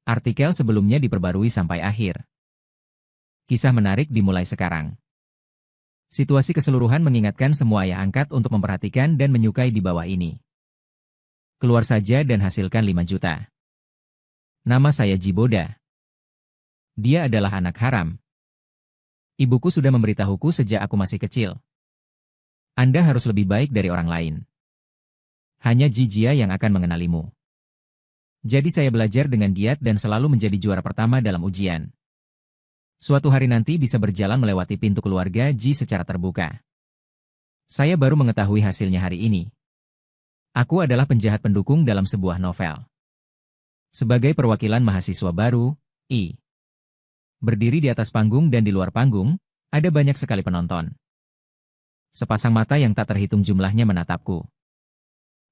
Artikel sebelumnya diperbarui sampai akhir. Kisah menarik dimulai sekarang. Situasi keseluruhan mengingatkan semua ayah angkat untuk memperhatikan dan menyukai di bawah ini. Keluar saja dan hasilkan 5 juta. Nama saya Jiboda. Dia adalah anak haram. Ibuku sudah memberitahuku sejak aku masih kecil. Anda harus lebih baik dari orang lain. Hanya Jijia yang akan mengenalimu. Jadi saya belajar dengan giat dan selalu menjadi juara pertama dalam ujian. Suatu hari nanti bisa berjalan melewati pintu keluarga Ji secara terbuka. Saya baru mengetahui hasilnya hari ini. Aku adalah penjahat pendukung dalam sebuah novel. Sebagai perwakilan mahasiswa baru, berdiri di atas panggung dan di luar panggung, ada banyak sekali penonton. Sepasang mata yang tak terhitung jumlahnya menatapku.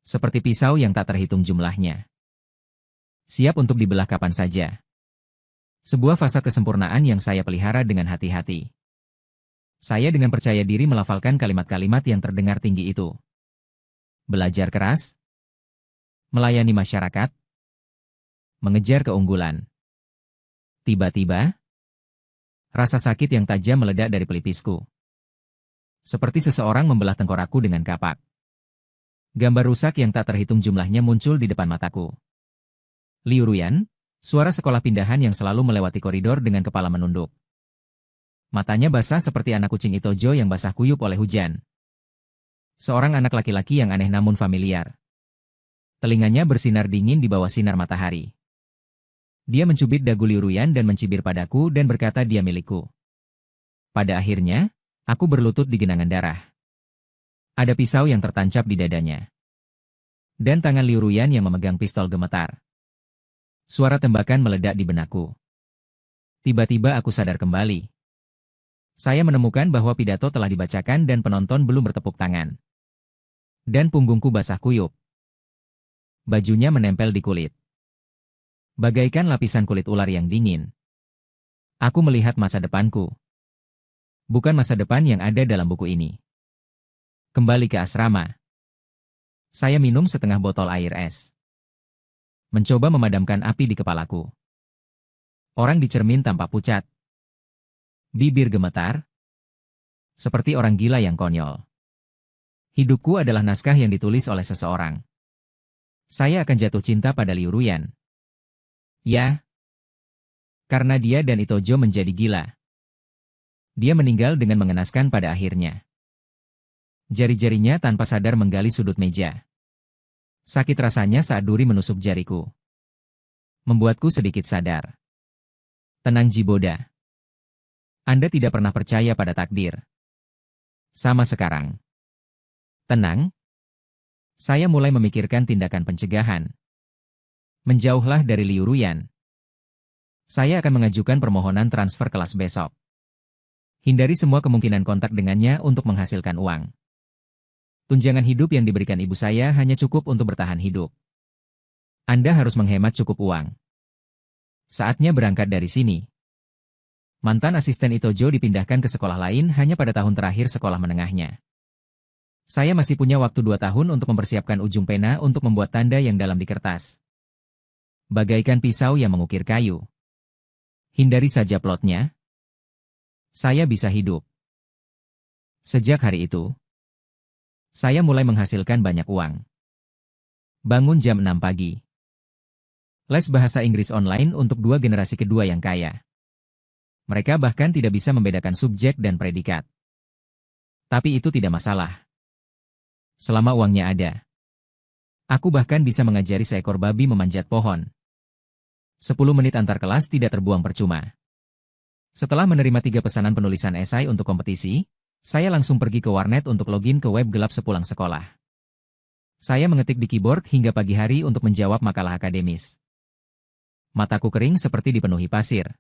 Seperti pisau yang tak terhitung jumlahnya. Siap untuk dibelah kapan saja. Sebuah fase kesempurnaan yang saya pelihara dengan hati-hati. Saya dengan percaya diri melafalkan kalimat-kalimat yang terdengar tinggi itu. Belajar keras. Melayani masyarakat. Mengejar keunggulan. Tiba-tiba, rasa sakit yang tajam meledak dari pelipisku. Seperti seseorang membelah tengkorakku dengan kapak. Gambar rusak yang tak terhitung jumlahnya muncul di depan mataku. Liu Ruyan, suara sekolah pindahan yang selalu melewati koridor dengan kepala menunduk. Matanya basah seperti anak kucing Itojo yang basah kuyup oleh hujan. Seorang anak laki-laki yang aneh namun familiar. Telinganya bersinar dingin di bawah sinar matahari. Dia mencubit dagu Liu Ruyan dan mencibir padaku dan berkata dia milikku. Pada akhirnya, aku berlutut di genangan darah. Ada pisau yang tertancap di dadanya. Dan tangan Liu Ruyan yang memegang pistol gemetar. Suara tembakan meledak di benakku. Tiba-tiba aku sadar kembali. Saya menemukan bahwa pidato telah dibacakan dan penonton belum bertepuk tangan. Dan punggungku basah kuyup. Bajunya menempel di kulit. Bagaikan lapisan kulit ular yang dingin. Aku melihat masa depanku. Bukan masa depan yang ada dalam buku ini. Kembali ke asrama. Saya minum setengah botol air es. Mencoba memadamkan api di kepalaku. Orang di cermin tampak pucat. Bibir gemetar. Seperti orang gila yang konyol. Hidupku adalah naskah yang ditulis oleh seseorang. Saya akan jatuh cinta pada Liu Ruyan. Ya. Karena dia dan Itojo menjadi gila. Dia meninggal dengan mengenaskan pada akhirnya. Jari-jarinya tanpa sadar menggali sudut meja. Sakit rasanya saat duri menusuk jariku. Membuatku sedikit sadar. Tenang Jiboda. Anda tidak pernah percaya pada takdir. Sama sekarang. Tenang. Saya mulai memikirkan tindakan pencegahan. Menjauhlah dari Liu Ruyan. Saya akan mengajukan permohonan transfer kelas besok. Hindari semua kemungkinan kontak dengannya untuk menghasilkan uang. Tunjangan hidup yang diberikan ibu saya hanya cukup untuk bertahan hidup. Anda harus menghemat cukup uang. Saatnya berangkat dari sini. Mantan asisten Itojo dipindahkan ke sekolah lain hanya pada tahun terakhir sekolah menengahnya. Saya masih punya waktu 2 tahun untuk mempersiapkan ujung pena untuk membuat tanda yang dalam di kertas. Bagaikan pisau yang mengukir kayu. Hindari saja plotnya. Saya bisa hidup. Sejak hari itu, saya mulai menghasilkan banyak uang. Bangun jam 6 pagi. Les bahasa Inggris online untuk 2 generasi kedua yang kaya. Mereka bahkan tidak bisa membedakan subjek dan predikat. Tapi itu tidak masalah. Selama uangnya ada. Aku bahkan bisa mengajari seekor babi memanjat pohon. 10 menit antar kelas tidak terbuang percuma. Setelah menerima 3 pesanan penulisan esai untuk kompetisi, saya langsung pergi ke warnet untuk login ke web gelap sepulang sekolah. Saya mengetik di keyboard hingga pagi hari untuk menjawab makalah akademis. Mataku kering seperti dipenuhi pasir.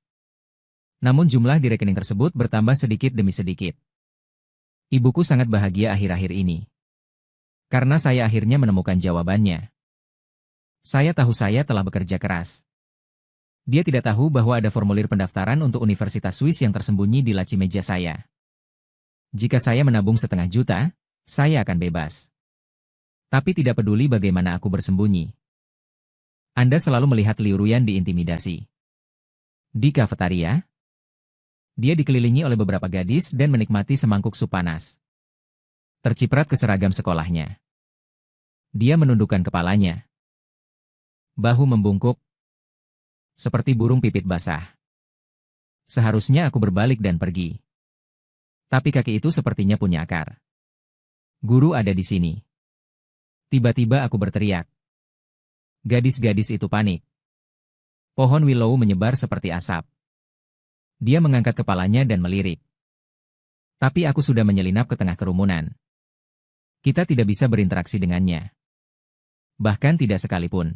Namun jumlah di rekening tersebut bertambah sedikit demi sedikit. Ibuku sangat bahagia akhir-akhir ini. Karena saya akhirnya menemukan jawabannya. Saya tahu saya telah bekerja keras. Dia tidak tahu bahwa ada formulir pendaftaran untuk Universitas Swiss yang tersembunyi di laci meja saya. Jika saya menabung 500 juta, saya akan bebas. Tapi tidak peduli bagaimana aku bersembunyi. Anda selalu melihat Liu Ruyan diintimidasi. Di kafetaria, dia dikelilingi oleh beberapa gadis dan menikmati semangkuk sup panas. Terciprat ke seragam sekolahnya. Dia menundukkan kepalanya. Bahu membungkuk, seperti burung pipit basah. Seharusnya aku berbalik dan pergi. Tapi kaki itu sepertinya punya akar. Guru ada di sini. Tiba-tiba aku berteriak. Gadis-gadis itu panik. Pohon willow menyebar seperti asap. Dia mengangkat kepalanya dan melirik. Tapi aku sudah menyelinap ke tengah kerumunan. Kita tidak bisa berinteraksi dengannya. Bahkan tidak sekalipun.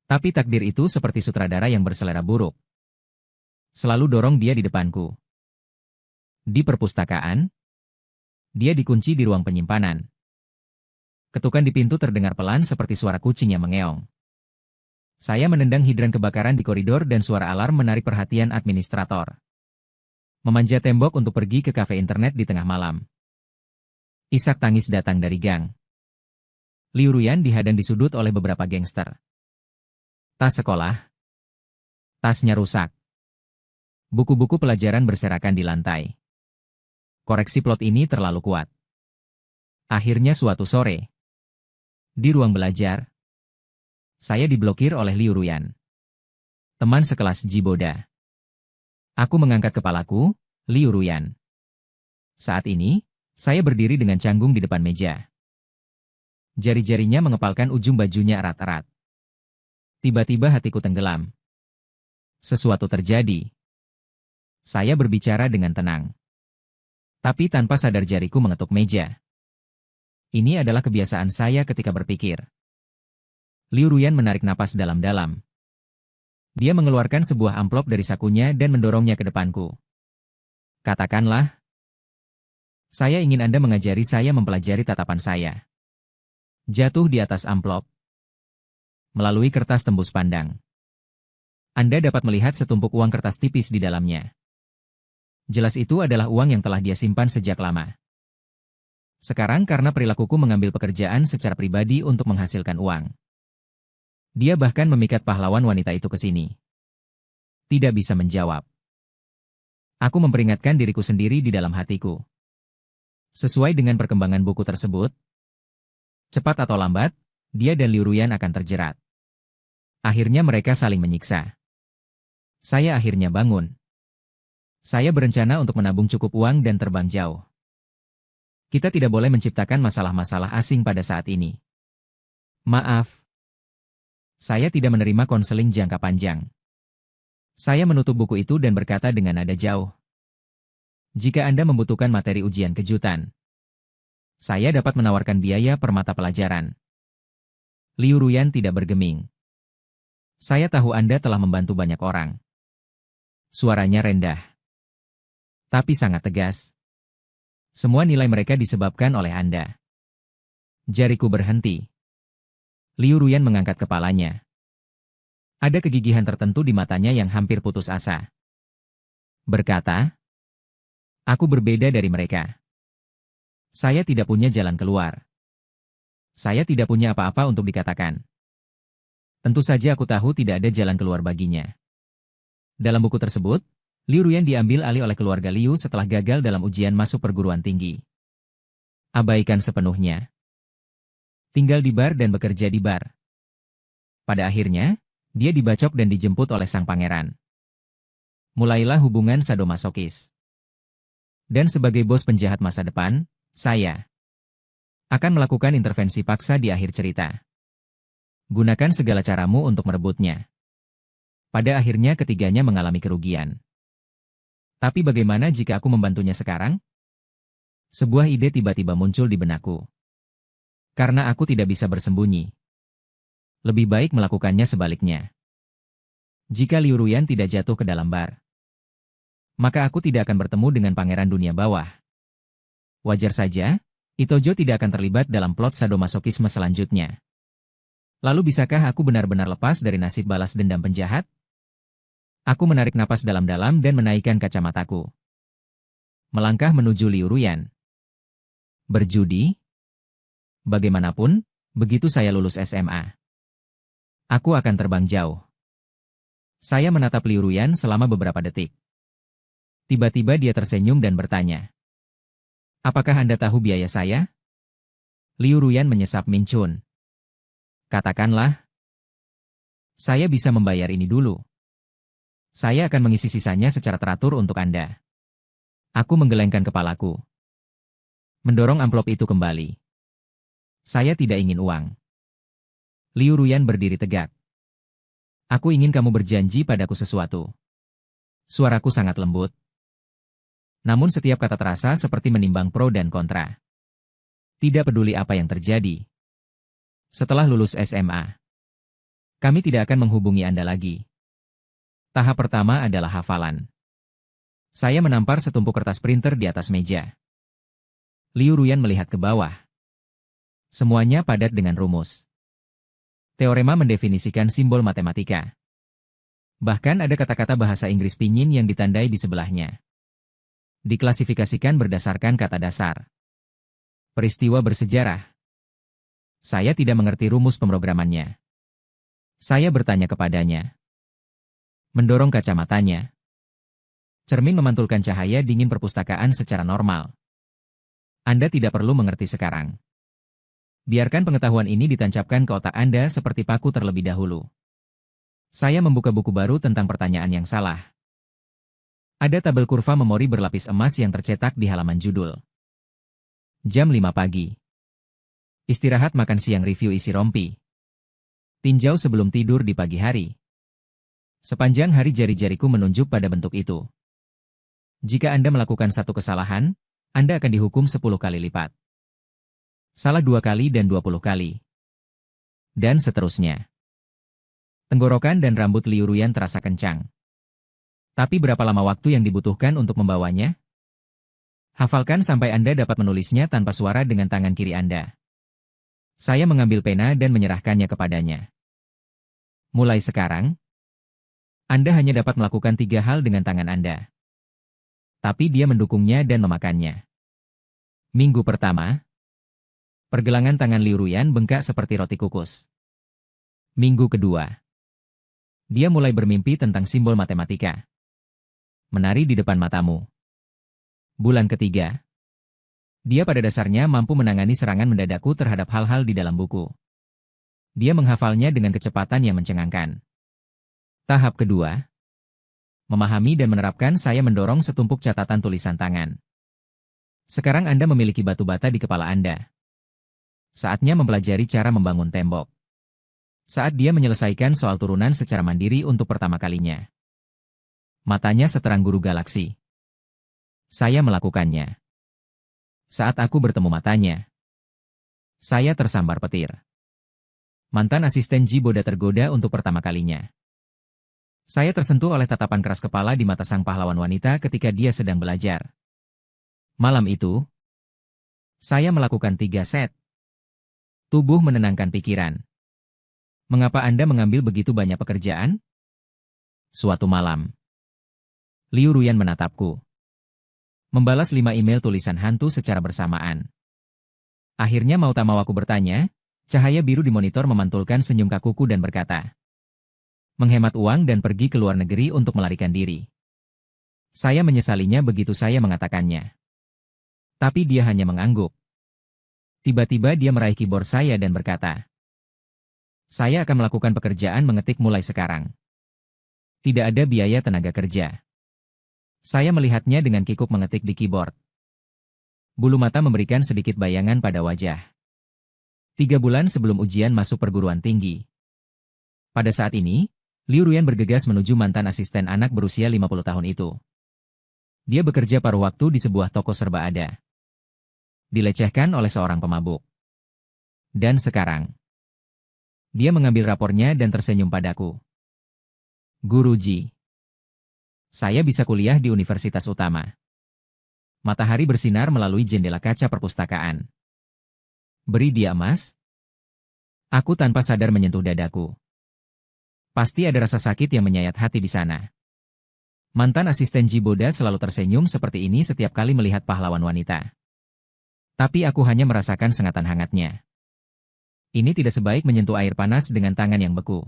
Tapi takdir itu seperti sutradara yang berselera buruk. Selalu dorong dia di depanku. Di perpustakaan, dia dikunci di ruang penyimpanan. Ketukan di pintu terdengar pelan seperti suara kucing yang mengeong. Saya menendang hidran kebakaran di koridor dan suara alarm menarik perhatian administrator. Memanjat tembok untuk pergi ke kafe internet di tengah malam. Isak tangis datang dari gang. Liu Ruyan dihadang di sudut oleh beberapa gangster. Tas sekolah. Tasnya rusak. Buku-buku pelajaran berserakan di lantai. Koreksi plot ini terlalu kuat. Akhirnya suatu sore, di ruang belajar, saya diblokir oleh Liu Ruyan. Teman sekelas Jiboda. Aku mengangkat kepalaku, Liu Ruyan. Saat ini, saya berdiri dengan canggung di depan meja. Jari-jarinya mengepalkan ujung bajunya erat-erat. Tiba-tiba hatiku tenggelam. Sesuatu terjadi. Saya berbicara dengan tenang. Tapi tanpa sadar jariku mengetuk meja. Ini adalah kebiasaan saya ketika berpikir. Liu Ruyan menarik napas dalam-dalam. Dia mengeluarkan sebuah amplop dari sakunya dan mendorongnya ke depanku. Katakanlah, saya ingin Anda mengajari saya mempelajari tatapan saya. Jatuh di atas amplop. Melalui kertas tembus pandang. Anda dapat melihat setumpuk uang kertas tipis di dalamnya. Jelas itu adalah uang yang telah dia simpan sejak lama. Sekarang karena perilakuku mengambil pekerjaan secara pribadi untuk menghasilkan uang. Dia bahkan memikat pahlawan wanita itu ke sini. Tidak bisa menjawab. Aku memperingatkan diriku sendiri di dalam hatiku. Sesuai dengan perkembangan buku tersebut, cepat atau lambat, dia dan Liu Ruyan akan terjerat. Akhirnya mereka saling menyiksa. Saya akhirnya bangun. Saya berencana untuk menabung cukup uang dan terbang jauh. Kita tidak boleh menciptakan masalah-masalah asing pada saat ini. Maaf. Saya tidak menerima konseling jangka panjang. Saya menutup buku itu dan berkata dengan nada jauh. Jika Anda membutuhkan materi ujian kejutan, saya dapat menawarkan biaya per mata pelajaran. Liu Ruyan tidak bergeming. Saya tahu Anda telah membantu banyak orang. Suaranya rendah. Tapi sangat tegas. Semua nilai mereka disebabkan oleh Anda. Jariku berhenti. Liu Ruyan mengangkat kepalanya. Ada kegigihan tertentu di matanya yang hampir putus asa. Berkata, aku berbeda dari mereka. Saya tidak punya jalan keluar. Saya tidak punya apa-apa untuk dikatakan. Tentu saja aku tahu tidak ada jalan keluar baginya. Dalam buku tersebut, Liu Ruyan diambil alih oleh keluarga Liu setelah gagal dalam ujian masuk perguruan tinggi. Abaikan sepenuhnya. Tinggal di bar dan bekerja di bar. Pada akhirnya, dia dibacok dan dijemput oleh sang pangeran. Mulailah hubungan sadomasokis. Dan sebagai bos penjahat masa depan, saya akan melakukan intervensi paksa di akhir cerita. Gunakan segala caramu untuk merebutnya. Pada akhirnya ketiganya mengalami kerugian. Tapi bagaimana jika aku membantunya sekarang? Sebuah ide tiba-tiba muncul di benakku. Karena aku tidak bisa bersembunyi. Lebih baik melakukannya sebaliknya. Jika Liu Ruyan tidak jatuh ke dalam bar, maka aku tidak akan bertemu dengan pangeran dunia bawah. Wajar saja, Itojo tidak akan terlibat dalam plot sadomasokisme selanjutnya. Lalu bisakah aku benar-benar lepas dari nasib balas dendam penjahat? Aku menarik napas dalam-dalam dan menaikkan kacamataku. Melangkah menuju Liu Ruyan. Berjudi? Bagaimanapun, begitu saya lulus SMA. Aku akan terbang jauh. Saya menatap Liu Ruyan selama beberapa detik. Tiba-tiba dia tersenyum dan bertanya. Apakah Anda tahu biaya saya? Liu Ruyan menyesap Min Chun. Katakanlah. Saya bisa membayar ini dulu. Saya akan mengisi sisanya secara teratur untuk Anda. Aku menggelengkan kepalaku. Mendorong amplop itu kembali. Saya tidak ingin uang. Liu Ruyan berdiri tegak. Aku ingin kamu berjanji padaku sesuatu. Suaraku sangat lembut. Namun setiap kata terasa seperti menimbang pro dan kontra. Tidak peduli apa yang terjadi. Setelah lulus SMA, kami tidak akan menghubungi Anda lagi. Tahap pertama adalah hafalan. Saya menampar setumpuk kertas printer di atas meja. Liu Ruyan melihat ke bawah. Semuanya padat dengan rumus. Teorema mendefinisikan simbol matematika. Bahkan ada kata-kata bahasa Inggris pinyin yang ditandai di sebelahnya. Diklasifikasikan berdasarkan kata dasar. Peristiwa bersejarah. Saya tidak mengerti rumus pemrogramannya. Saya bertanya kepadanya. Mendorong kacamatanya. Cermin memantulkan cahaya dingin perpustakaan secara normal. Anda tidak perlu mengerti sekarang. Biarkan pengetahuan ini ditancapkan ke otak Anda seperti paku terlebih dahulu. Saya membuka buku baru tentang pertanyaan yang salah. Ada tabel kurva memori berlapis emas yang tercetak di halaman judul. Jam 5 pagi. Istirahat makan siang review isi rompi. Tinjau sebelum tidur di pagi hari. Sepanjang hari jari-jariku menunjuk pada bentuk itu. Jika Anda melakukan satu kesalahan, Anda akan dihukum 10 kali lipat. Salah 2 kali dan 20 kali. Dan seterusnya. Tenggorokan dan rambut Liu Ruyan terasa kencang. Tapi berapa lama waktu yang dibutuhkan untuk membawanya? Hafalkan sampai Anda dapat menulisnya tanpa suara dengan tangan kiri Anda. Saya mengambil pena dan menyerahkannya kepadanya. Mulai sekarang, Anda hanya dapat melakukan 3 hal dengan tangan Anda. Tapi dia mendukungnya dan memakannya. Minggu pertama, pergelangan tangan Liu Ruyan bengkak seperti roti kukus. Minggu kedua, dia mulai bermimpi tentang simbol matematika. Menari di depan matamu. Bulan ketiga, dia pada dasarnya mampu menangani serangan mendadakku terhadap hal-hal di dalam buku. Dia menghafalnya dengan kecepatan yang mencengangkan. Tahap kedua, memahami dan menerapkan. Saya mendorong setumpuk catatan tulisan tangan. Sekarang Anda memiliki batu bata di kepala Anda. Saatnya mempelajari cara membangun tembok. Saat dia menyelesaikan soal turunan secara mandiri untuk pertama kalinya. Matanya seterang guru galaksi. Saya melakukannya. Saat aku bertemu matanya, saya tersambar petir. Mantan asisten Ji Boda tergoda untuk pertama kalinya. Saya tersentuh oleh tatapan keras kepala di mata sang pahlawan wanita ketika dia sedang belajar. Malam itu, saya melakukan 3 set. Tubuh menenangkan pikiran. Mengapa Anda mengambil begitu banyak pekerjaan? Suatu malam, Liu Ruyan menatapku. Membalas 5 email tulisan hantu secara bersamaan. Akhirnya mau tak mau aku bertanya, cahaya biru di monitor memantulkan senyum kakuku dan berkata, menghemat uang dan pergi ke luar negeri untuk melarikan diri. Saya menyesalinya begitu saya mengatakannya. Tapi dia hanya mengangguk. Tiba-tiba dia meraih keyboard saya dan berkata, saya akan melakukan pekerjaan mengetik mulai sekarang. Tidak ada biaya tenaga kerja. Saya melihatnya dengan kikuk mengetik di keyboard. Bulu mata memberikan sedikit bayangan pada wajah. 3 bulan sebelum ujian masuk perguruan tinggi. Pada saat ini, Liu Ruyan bergegas menuju mantan asisten anak berusia 50 tahun itu. Dia bekerja paruh waktu di sebuah toko serba ada. Dilecehkan oleh seorang pemabuk. Dan sekarang, dia mengambil rapornya dan tersenyum padaku. Guruji, saya bisa kuliah di universitas utama. Matahari bersinar melalui jendela kaca perpustakaan. Beri dia emas. Aku tanpa sadar menyentuh dadaku. Pasti ada rasa sakit yang menyayat hati di sana. Mantan asisten Ji Boda selalu tersenyum seperti ini setiap kali melihat pahlawan wanita. Tapi aku hanya merasakan sengatan hangatnya. Ini tidak sebaik menyentuh air panas dengan tangan yang beku.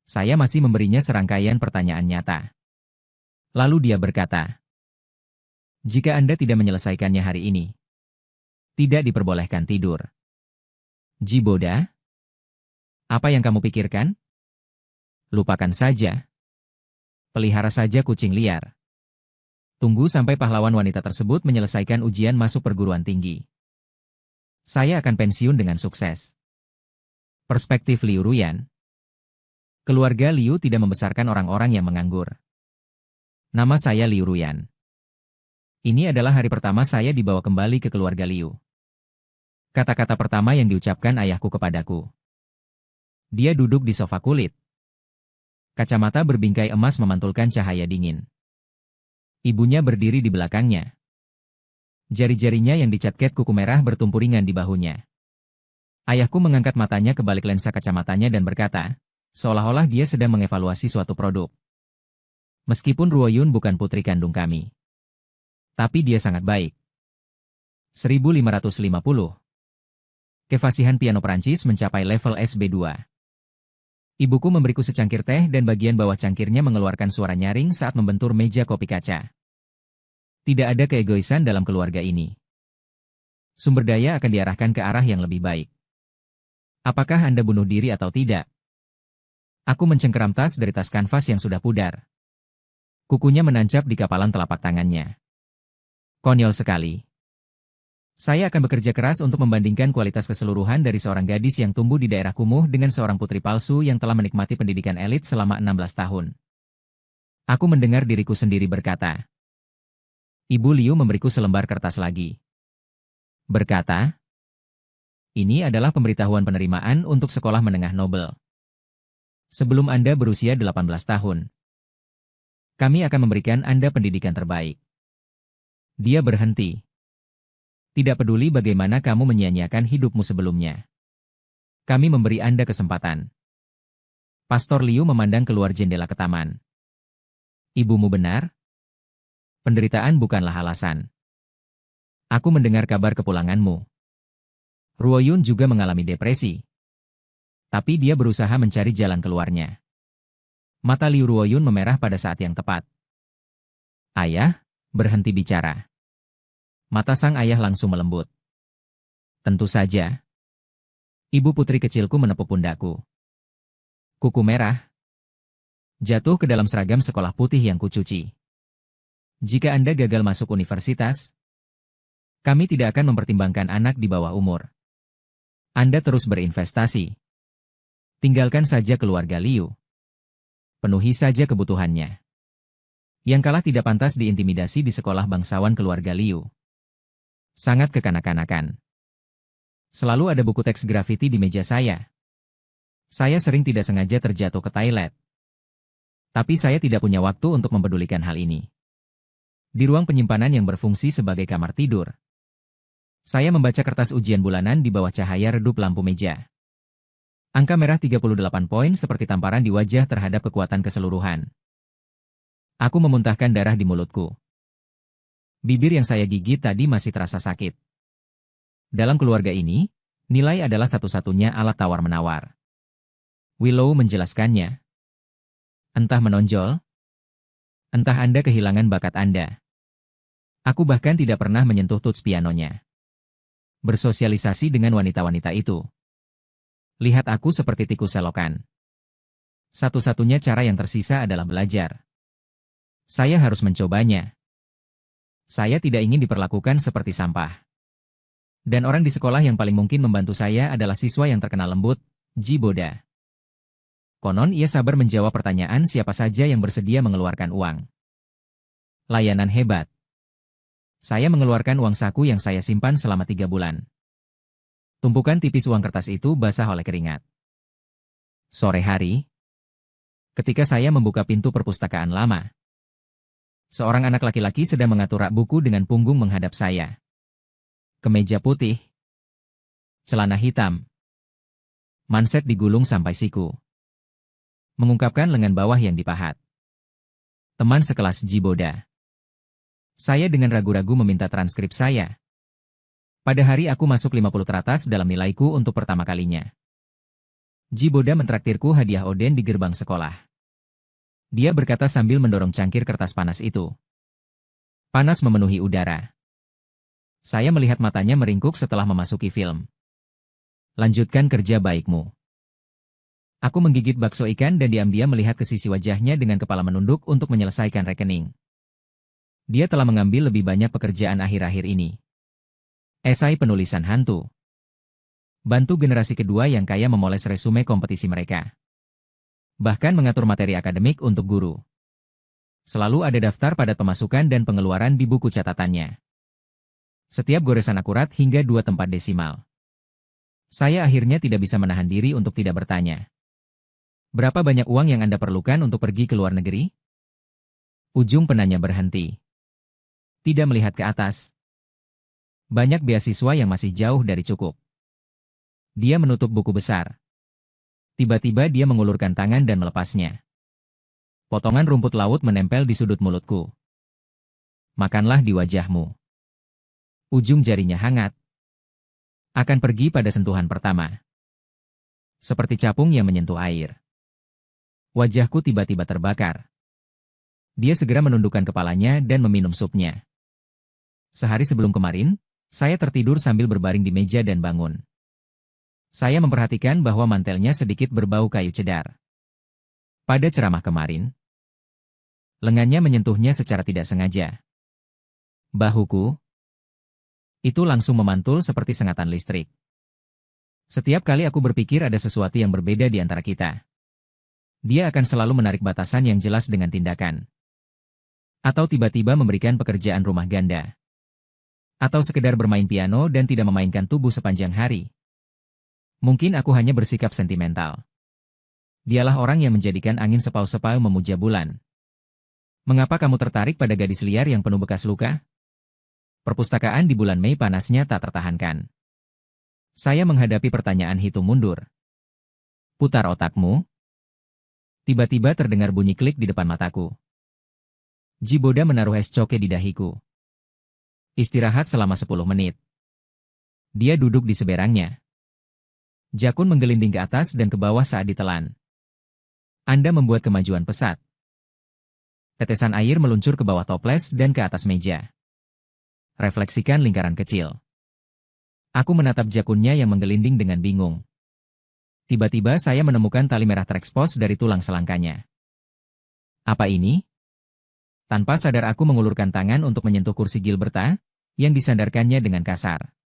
Saya masih memberinya serangkaian pertanyaan nyata. Lalu dia berkata, jika Anda tidak menyelesaikannya hari ini, tidak diperbolehkan tidur. Jiboda? Apa yang kamu pikirkan? Lupakan saja. Pelihara saja kucing liar. Tunggu sampai pahlawan wanita tersebut menyelesaikan ujian masuk perguruan tinggi. Saya akan pensiun dengan sukses. Perspektif Liu Ruyan. Keluarga Liu tidak membesarkan orang-orang yang menganggur. Nama saya Liu Ruyan. Ini adalah hari pertama saya dibawa kembali ke keluarga Liu. Kata-kata pertama yang diucapkan ayahku kepadaku. Dia duduk di sofa kulit. Kacamata berbingkai emas memantulkan cahaya dingin. Ibunya berdiri di belakangnya. Jari-jarinya yang dicat cat kuku merah bertumpu ringan di bahunya. Ayahku mengangkat matanya ke balik lensa kacamatanya dan berkata, seolah-olah dia sedang mengevaluasi suatu produk. Meskipun Ruoyun bukan putri kandung kami. Tapi dia sangat baik. 1550. Kefasihan piano Prancis mencapai level SB2. Ibuku memberiku secangkir teh dan bagian bawah cangkirnya mengeluarkan suara nyaring saat membentur meja kopi kaca. Tidak ada keegoisan dalam keluarga ini. Sumber daya akan diarahkan ke arah yang lebih baik. Apakah Anda bunuh diri atau tidak? Aku mencengkeram tas dari tas kanvas yang sudah pudar. Kukunya menancap di kapalan telapak tangannya. Konyol sekali. Saya akan bekerja keras untuk membandingkan kualitas keseluruhan dari seorang gadis yang tumbuh di daerah kumuh dengan seorang putri palsu yang telah menikmati pendidikan elit selama 16 tahun. Aku mendengar diriku sendiri berkata. Ibu Liu memberiku selembar kertas lagi. Berkata, ini adalah pemberitahuan penerimaan untuk sekolah menengah Nobel. Sebelum Anda berusia 18 tahun, kami akan memberikan Anda pendidikan terbaik. Dia berhenti. Tidak peduli bagaimana kamu menyia-nyiakan hidupmu sebelumnya. Kami memberi Anda kesempatan. Pastor Liu memandang keluar jendela ke taman. Ibumu benar? Penderitaan bukanlah alasan. Aku mendengar kabar kepulanganmu. Ruoyun juga mengalami depresi. Tapi dia berusaha mencari jalan keluarnya. Mata Liu Ruoyun memerah pada saat yang tepat. Ayah, berhenti bicara. Mata sang ayah langsung melembut. Tentu saja. Ibu putri kecilku menepuk pundakku. Kuku merah. Jatuh ke dalam seragam sekolah putih yang kucuci. Jika Anda gagal masuk universitas, kami tidak akan mempertimbangkan anak di bawah umur. Anda terus berinvestasi. Tinggalkan saja keluarga Liu. Penuhi saja kebutuhannya. Yang kalah tidak pantas diintimidasi di sekolah bangsawan keluarga Liu. Sangat kekanak-kanakan. Selalu ada buku teks grafiti di meja saya. Saya sering tidak sengaja terjatuh ke toilet. Tapi saya tidak punya waktu untuk mempedulikan hal ini. Di ruang penyimpanan yang berfungsi sebagai kamar tidur, saya membaca kertas ujian bulanan di bawah cahaya redup lampu meja. Angka merah 38 poin seperti tamparan di wajah terhadap kekuatan keseluruhan. Aku memuntahkan darah di mulutku. Bibir yang saya gigit tadi masih terasa sakit. Dalam keluarga ini, nilai adalah satu-satunya alat tawar-menawar. Willow menjelaskannya. Entah menonjol, entah Anda kehilangan bakat Anda. Aku bahkan tidak pernah menyentuh tuts pianonya. Bersosialisasi dengan wanita-wanita itu. Lihat aku seperti tikus selokan. Satu-satunya cara yang tersisa adalah belajar. Saya harus mencobanya. Saya tidak ingin diperlakukan seperti sampah. Dan orang di sekolah yang paling mungkin membantu saya adalah siswa yang terkenal lembut, Jiboda. Konon ia sabar menjawab pertanyaan siapa saja yang bersedia mengeluarkan uang. Layanan hebat. Saya mengeluarkan uang saku yang saya simpan selama 3 bulan. Tumpukan tipis uang kertas itu basah oleh keringat. Sore hari, ketika saya membuka pintu perpustakaan lama, seorang anak laki-laki sedang mengatur rak buku dengan punggung menghadap saya. Kemeja putih, celana hitam, manset digulung sampai siku, mengungkapkan lengan bawah yang dipahat. Teman sekelas Jiboda. Saya dengan ragu-ragu meminta transkrip saya. Pada hari aku masuk 50 teratas dalam nilaiku untuk pertama kalinya. Jiboda mentraktirku hadiah oden di gerbang sekolah. Dia berkata sambil mendorong cangkir kertas panas itu. Panas memenuhi udara. Saya melihat matanya meringkuk setelah memasuki film. Lanjutkan kerja baikmu. Aku menggigit bakso ikan dan diam-diam melihat ke sisi wajahnya dengan kepala menunduk untuk menyelesaikan rekening. Dia telah mengambil lebih banyak pekerjaan akhir-akhir ini. Esai penulisan hantu. Bantu generasi kedua yang kaya memoles resume kompetisi mereka. Bahkan mengatur materi akademik untuk guru. Selalu ada daftar padat pemasukan dan pengeluaran di buku catatannya. Setiap goresan akurat hingga 2 tempat desimal. Saya akhirnya tidak bisa menahan diri untuk tidak bertanya. Berapa banyak uang yang Anda perlukan untuk pergi ke luar negeri? Ujung penanya berhenti. Tidak melihat ke atas. Banyak beasiswa yang masih jauh dari cukup. Dia menutup buku besar. Tiba-tiba dia mengulurkan tangan dan melepasnya. Potongan rumput laut menempel di sudut mulutku. Makanlah di wajahmu. Ujung jarinya hangat. Akan pergi pada sentuhan pertama. Seperti capung yang menyentuh air. Wajahku tiba-tiba terbakar. Dia segera menundukkan kepalanya dan meminum supnya. Sehari sebelum kemarin, saya tertidur sambil berbaring di meja dan bangun. Saya memperhatikan bahwa mantelnya sedikit berbau kayu cedar. Pada ceramah kemarin, lengannya menyentuhnya secara tidak sengaja. Bahuku, itu langsung memantul seperti sengatan listrik. Setiap kali aku berpikir ada sesuatu yang berbeda di antara kita, dia akan selalu menarik batasan yang jelas dengan tindakan. Atau tiba-tiba memberikan pekerjaan rumah ganda. Atau sekedar bermain piano dan tidak memainkan tubuh sepanjang hari. Mungkin aku hanya bersikap sentimental. Dialah orang yang menjadikan angin sepau-sepau memuja bulan. Mengapa kamu tertarik pada gadis liar yang penuh bekas luka? Perpustakaan di bulan Mei panasnya tak tertahankan. Saya menghadapi pertanyaan hitung mundur. Putar otakmu. Tiba-tiba terdengar bunyi klik di depan mataku. Jiboda menaruh es coke di dahiku. Istirahat selama 10 menit. Dia duduk di seberangnya. Jakun menggelinding ke atas dan ke bawah saat ditelan. Anda membuat kemajuan pesat. Tetesan air meluncur ke bawah toples dan ke atas meja. Refleksikan lingkaran kecil. Aku menatap jakunnya yang menggelinding dengan bingung. Tiba-tiba saya menemukan tali merah terekspos dari tulang selangkanya. Apa ini? Tanpa sadar aku mengulurkan tangan untuk menyentuh kursi Gilberta, yang disandarkannya dengan kasar.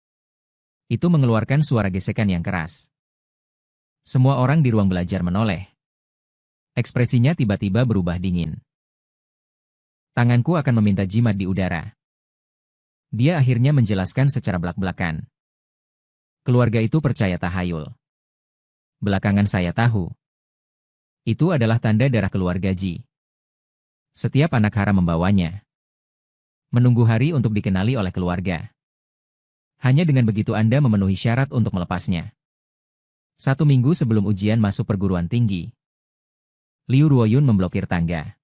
Itu mengeluarkan suara gesekan yang keras. Semua orang di ruang belajar menoleh. Ekspresinya tiba-tiba berubah dingin. Tanganku akan meminta jimat di udara. Dia akhirnya menjelaskan secara belak-belakan. Keluarga itu percaya tahayul. Belakangan saya tahu. Itu adalah tanda darah keluarga Ji. Setiap anak haram membawanya. Menunggu hari untuk dikenali oleh keluarga. Hanya dengan begitu Anda memenuhi syarat untuk melepasnya. 1 minggu sebelum ujian masuk perguruan tinggi, Liu Ruoyun memblokir tangga.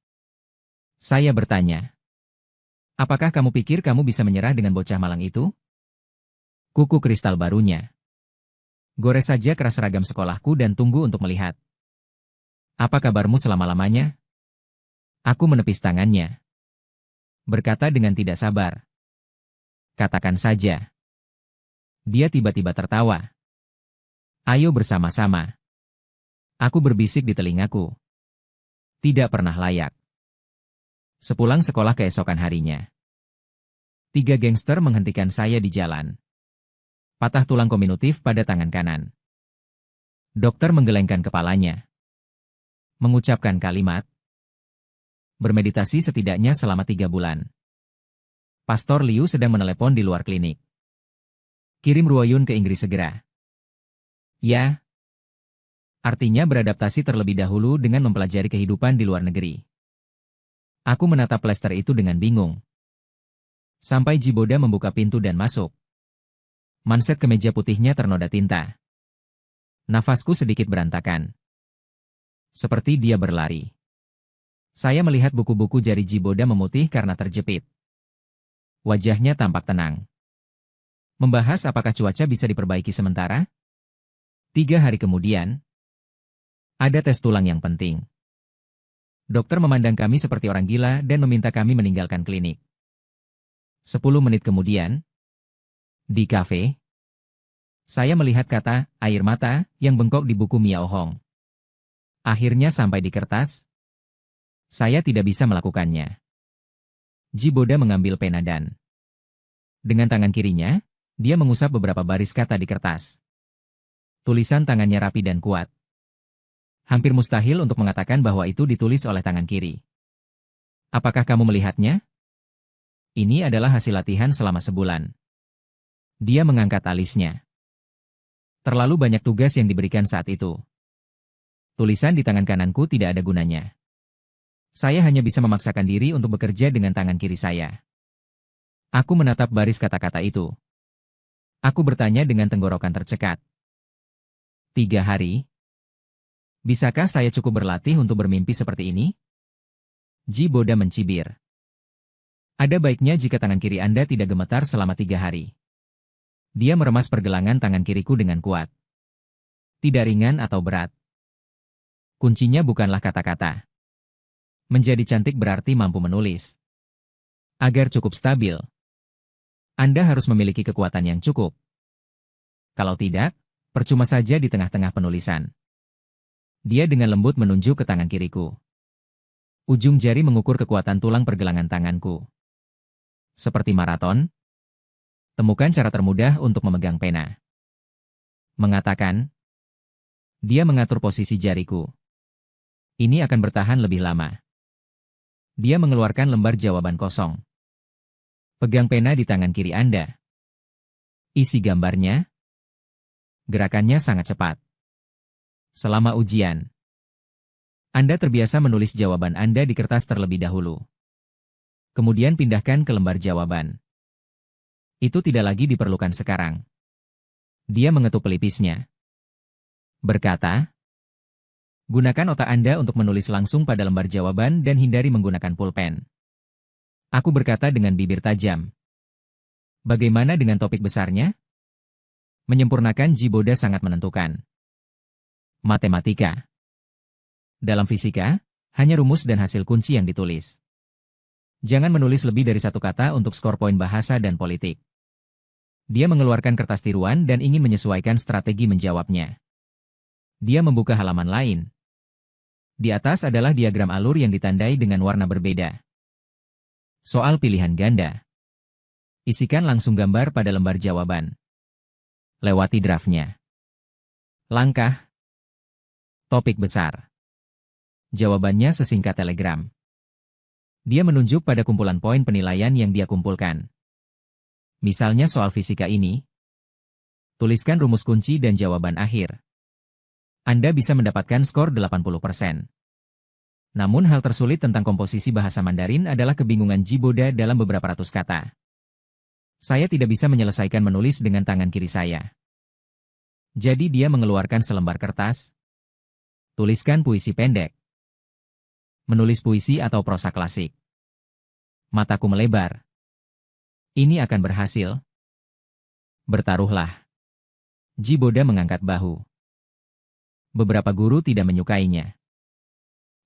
Saya bertanya, apakah kamu pikir kamu bisa menyerah dengan bocah malang itu? Kuku kristal barunya. Gores saja keras seragam sekolahku dan tunggu untuk melihat. Apa kabarmu selama-lamanya? Aku menepis tangannya. Berkata dengan tidak sabar. Katakan saja. Dia tiba-tiba tertawa. Ayo bersama-sama. Aku berbisik di telingaku. Tidak pernah layak. Sepulang sekolah keesokan harinya, 3 gangster menghentikan saya di jalan. Patah tulang kominutif pada tangan kanan. Dokter menggelengkan kepalanya. Mengucapkan kalimat. Bermeditasi setidaknya selama 3 bulan. Pastor Liu sedang menelepon di luar klinik. Kirim Ruoyun ke Inggris segera. Ya. Artinya beradaptasi terlebih dahulu dengan mempelajari kehidupan di luar negeri. Aku menatap plester itu dengan bingung. Sampai Jiboda membuka pintu dan masuk. Manset kemeja putihnya ternoda tinta. Nafasku sedikit berantakan. Seperti dia berlari. Saya melihat buku-buku jari Jiboda memutih karena terjepit. Wajahnya tampak tenang. Membahas apakah cuaca bisa diperbaiki sementara? 3 hari kemudian, Ada tes tulang yang penting. Dokter memandang kami seperti orang gila dan meminta kami meninggalkan klinik. 10 menit kemudian, di kafe, saya melihat kata air mata yang bengkok di buku Miao Hong. Akhirnya sampai di kertas. Saya tidak bisa melakukannya. Jiboda mengambil pena dan dengan tangan kirinya, dia mengusap beberapa baris kata di kertas. Tulisan tangannya rapi dan kuat. Hampir mustahil untuk mengatakan bahwa itu ditulis oleh tangan kiri. Apakah kamu melihatnya? Ini adalah hasil latihan selama sebulan. Dia mengangkat alisnya. Terlalu banyak tugas yang diberikan saat itu. Tulisan di tangan kananku tidak ada gunanya. Saya hanya bisa memaksakan diri untuk bekerja dengan tangan kiri saya. Aku menatap baris kata-kata itu. Aku bertanya dengan tenggorokan tercekat. 3 hari? Bisakah saya cukup berlatih untuk bermimpi seperti ini? Jiboda mencibir. Ada baiknya jika tangan kiri Anda tidak gemetar selama 3 hari. Dia meremas pergelangan tangan kiriku dengan kuat. Tidak ringan atau berat. Kuncinya bukanlah kata-kata. Menjadi cantik berarti mampu menulis. Agar cukup stabil, Anda harus memiliki kekuatan yang cukup. Kalau tidak, percuma saja di tengah-tengah penulisan. Dia dengan lembut menunjuk ke tangan kiriku. Ujung jari mengukur kekuatan tulang pergelangan tanganku. Seperti maraton, temukan cara termudah untuk memegang pena. Mengatakan, dia mengatur posisi jariku. Ini akan bertahan lebih lama. Dia mengeluarkan lembar jawaban kosong. Pegang pena di tangan kiri Anda. Isi gambarnya. Gerakannya sangat cepat. Selama ujian, Anda terbiasa menulis jawaban Anda di kertas terlebih dahulu. Kemudian pindahkan ke lembar jawaban. Itu tidak lagi diperlukan sekarang. Dia mengetuk pelipisnya. Berkata, gunakan otak Anda untuk menulis langsung pada lembar jawaban dan hindari menggunakan pulpen. Aku berkata dengan bibir tajam. Bagaimana dengan topik besarnya? Menyempurnakan Jiboda sangat menentukan. Matematika. Dalam fisika, hanya rumus dan hasil kunci yang ditulis. Jangan menulis lebih dari 1 kata untuk skor poin bahasa dan politik. Dia mengeluarkan kertas tiruan dan ingin menyesuaikan strategi menjawabnya. Dia membuka halaman lain. Di atas adalah diagram alur yang ditandai dengan warna berbeda. Soal pilihan ganda. Isikan langsung gambar pada lembar jawaban. Lewati draftnya. Langkah. Topik besar. Jawabannya sesingkat telegram. Dia menunjuk pada kumpulan poin penilaian yang dia kumpulkan. Misalnya soal fisika ini. Tuliskan rumus kunci dan jawaban akhir. Anda bisa mendapatkan skor 80%. Namun hal tersulit tentang komposisi bahasa Mandarin adalah kebingungan Jiboda dalam beberapa ratus kata. Saya tidak bisa menyelesaikan menulis dengan tangan kiri saya. Jadi dia mengeluarkan selembar kertas. Tuliskan puisi pendek. Menulis puisi atau prosa klasik. Mataku melebar. Ini akan berhasil. Bertaruhlah. Jiboda mengangkat bahu. Beberapa guru tidak menyukainya.